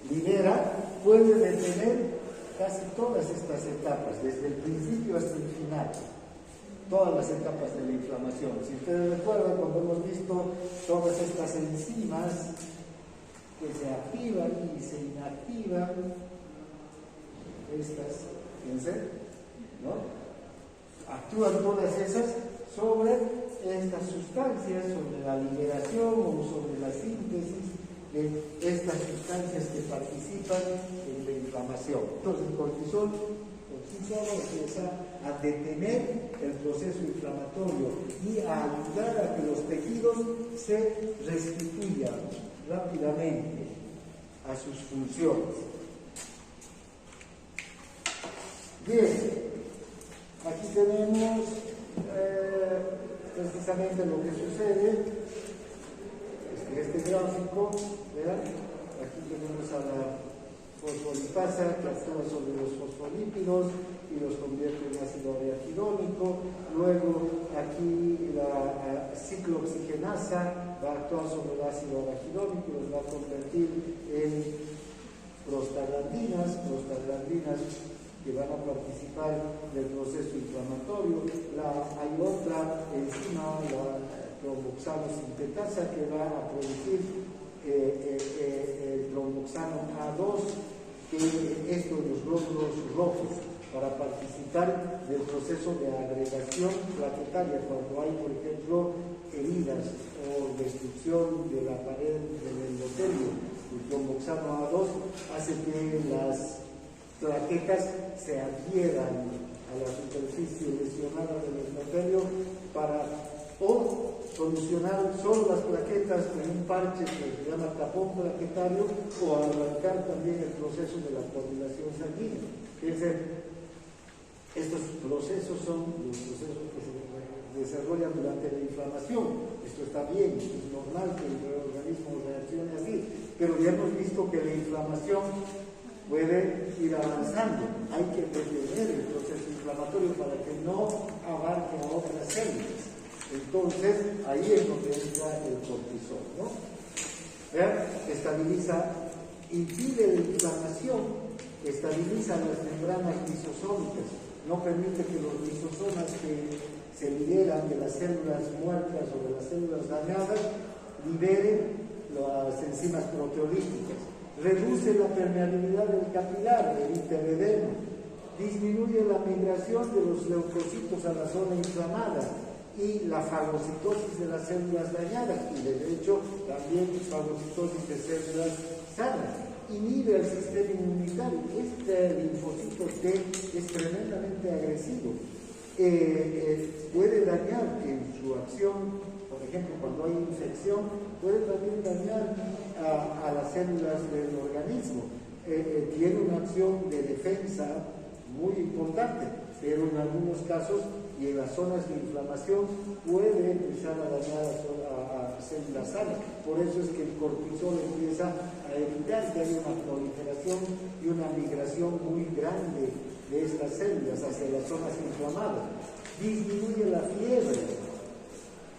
libera, puede detener casi todas estas etapas, desde el principio hasta el final, todas las etapas de la inflamación. Si ustedes recuerdan, cuando hemos visto todas estas enzimas que se activan y se inactivan, estas, fíjense, ¿no? Actúan todas esas sobre estas sustancias, sobre la liberación o sobre la síntesis de estas sustancias que participan en la inflamación. Entonces el cortisol por sí solo empieza a detener el proceso inflamatorio y a ayudar a que los tejidos se restituyan rápidamente a sus funciones. Bien. Aquí tenemos precisamente lo que sucede, este gráfico, ¿verdad? Aquí tenemos a la fosfolipasa que actúa sobre los fosfolípidos y los convierte en ácido araquidónico. Luego aquí la ciclooxigenasa va a actuar sobre el ácido araquidónico y los va a convertir en prostaglandinas que van a participar del proceso inflamatorio. Hay otra enzima, la tromboxano sintetasa, que va a producir el tromboxano A2, que esto en los glóbulos rojos, para participar del proceso de agregación plaquetaria, cuando hay, por ejemplo, heridas o destrucción de la pared del endotelio. El tromboxano A2 hace que las plaquetas se adhieran a la superficie lesionada del endotelio para o solucionar solo las plaquetas con un parche que se llama tapón plaquetario, o arrancar también el proceso de la coagulación sanguínea. Estos procesos son los procesos que se desarrollan durante la inflamación. Esto está bien, esto es normal que el organismo reaccione así, pero ya hemos visto que la inflamación puede ir avanzando. Hay que detener el proceso inflamatorio para que no abarque a otras células. Entonces, ahí es donde entra el cortisol, ¿no? Estabiliza, impide la inflamación, estabiliza las membranas lisosómicas, no permite que los lisosomas que se liberan de las células muertas o de las células dañadas liberen las enzimas proteolíticas, reduce la permeabilidad del capilar, evita el edema, disminuye la migración de los leucocitos a la zona inflamada y la fagocitosis de las células dañadas, y de hecho también fagocitosis de células sanas, inhibe al sistema inmunitario. Este linfocito T es tremendamente agresivo, puede dañar en su acción, por ejemplo, cuando hay infección, puede también dañar a las células del organismo. Tiene una acción de defensa muy importante, pero en algunos casos y en las zonas de inflamación puede empezar a dañar a células sanas. Por eso es que el cortisol empieza a evitar que haya una proliferación y una migración muy grande de estas células hacia las zonas inflamadas. Disminuye la fiebre,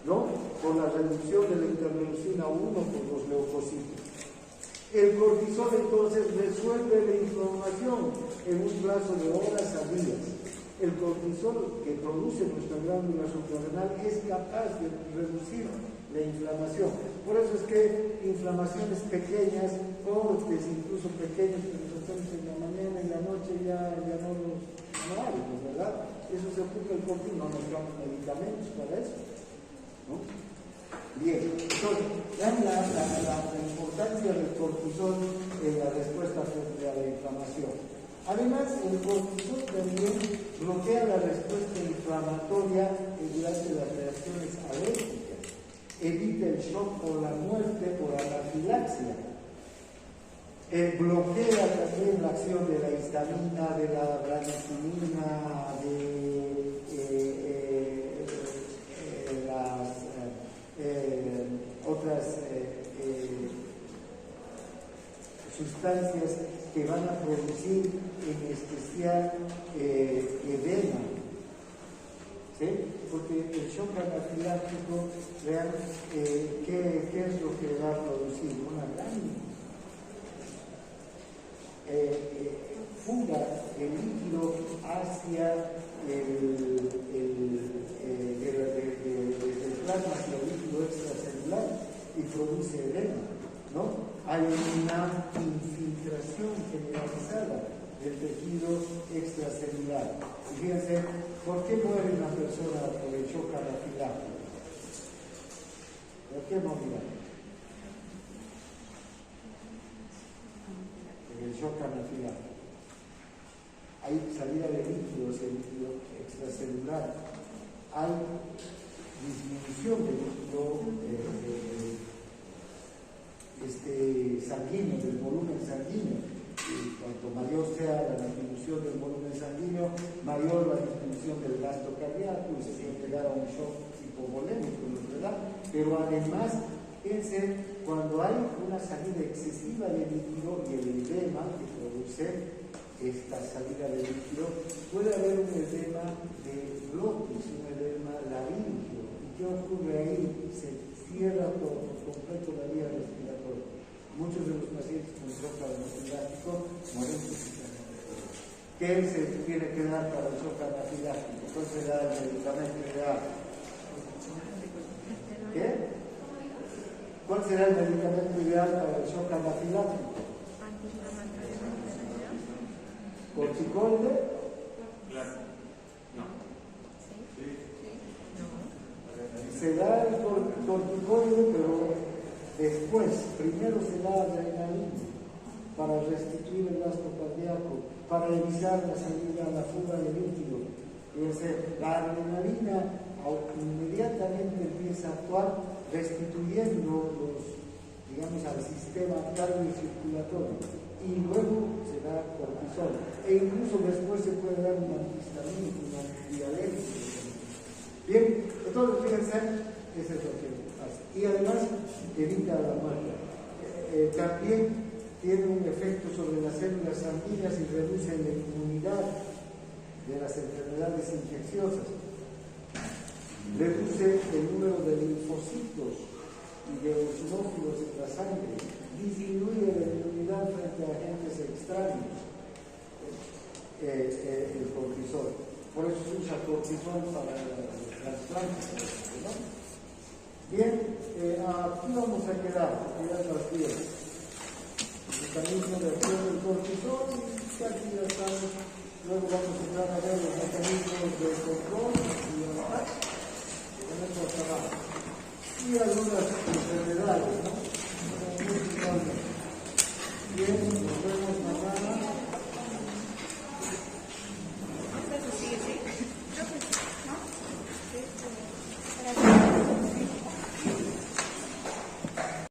¿no?, por la reducción de la interleucina 1 por los leucocitos. El cortisol entonces resuelve la inflamación en un plazo de horas a días. El cortisol que produce nuestra glándula suprarrenal es capaz de reducir la inflamación. Por eso es que inflamaciones pequeñas, cortes incluso pequeños que nos hacemos en la mañana, en la noche ya no hay, ¿verdad? Eso se ocupa el cortisol, no nos damos medicamentos para eso, ¿no? Bien, entonces, vean la importancia del cortisol en la respuesta frente a la inflamación. Además, el cortisol también bloquea la respuesta inflamatoria durante las reacciones alérgicas, evita el shock por la muerte por anafilaxia, bloquea también la acción de la histamina, de la branchinina, de las otras sustancias que van a producir en especial edema, ¿sí? Porque el shock anafiláctico, vean, ¿qué es lo que va a producir? Una gran fuga de líquido hacia el plasma, hacia el líquido extracelular, y produce edema, ¿no? Hay una infiltración generalizada del tejido extracelular. Y fíjense, ¿por qué muere una persona por el shock anafiláctico? ¿Por qué morirá? En el shock anafiláctico hay salida de líquidos, el líquido extracelular, hay disminución del líquido sanguíneo, del volumen sanguíneo. Y cuanto mayor sea la disminución del volumen sanguíneo, mayor la disminución del gasto cardíaco, y se puede llegar a un shock hipovolémico, ¿verdad? Pero además, fíjense, cuando hay una salida excesiva de líquido y el edema que produce esta salida de líquido, puede haber un edema de glotis, un edema laríngeo. ¿Y qué ocurre ahí? Se cierra por completo la vía respiratoria. Muchos de los pacientes con shock anafiláctico mueren precisamente. ¿Qué se tiene que dar para el shock anafiláctico? ¿Cuál será el medicamento ideal? ¿Qué? ¿Cuál será el medicamento ideal para el shock anafiláctico? ¿Corticoide? Claro. No. Se da el corticoide, pero después, primero se da adrenalina para restituir el gasto cardíaco, para evitar la salida, la fuga de líquido. Es decir, la adrenalina inmediatamente empieza a actuar restituyendo al sistema cardiocirculatorio, y luego se da cortisol, e incluso después se puede dar un antihistamínico, un antidialético. Bien, entonces fíjense, eso es lo que hace. Y además evita la muerte. También tiene un efecto sobre las células sanguíneas y reduce la inmunidad de las enfermedades infecciosas. Reduce el número de linfocitos y de eosinófilos en la sangre. Disminuye la inmunidad frente a agentes extraños, el cortisol. Por eso se usa cortisol para los trasplantes, ¿no? Bien, aquí vamos a quedar, ya las 10. El mecanismo de acción del cortisol, y aquí ya estamos. Luego vamos a entrar a ver los mecanismos de control y en eso acabamos. Y algunas enfermedades, ¿no?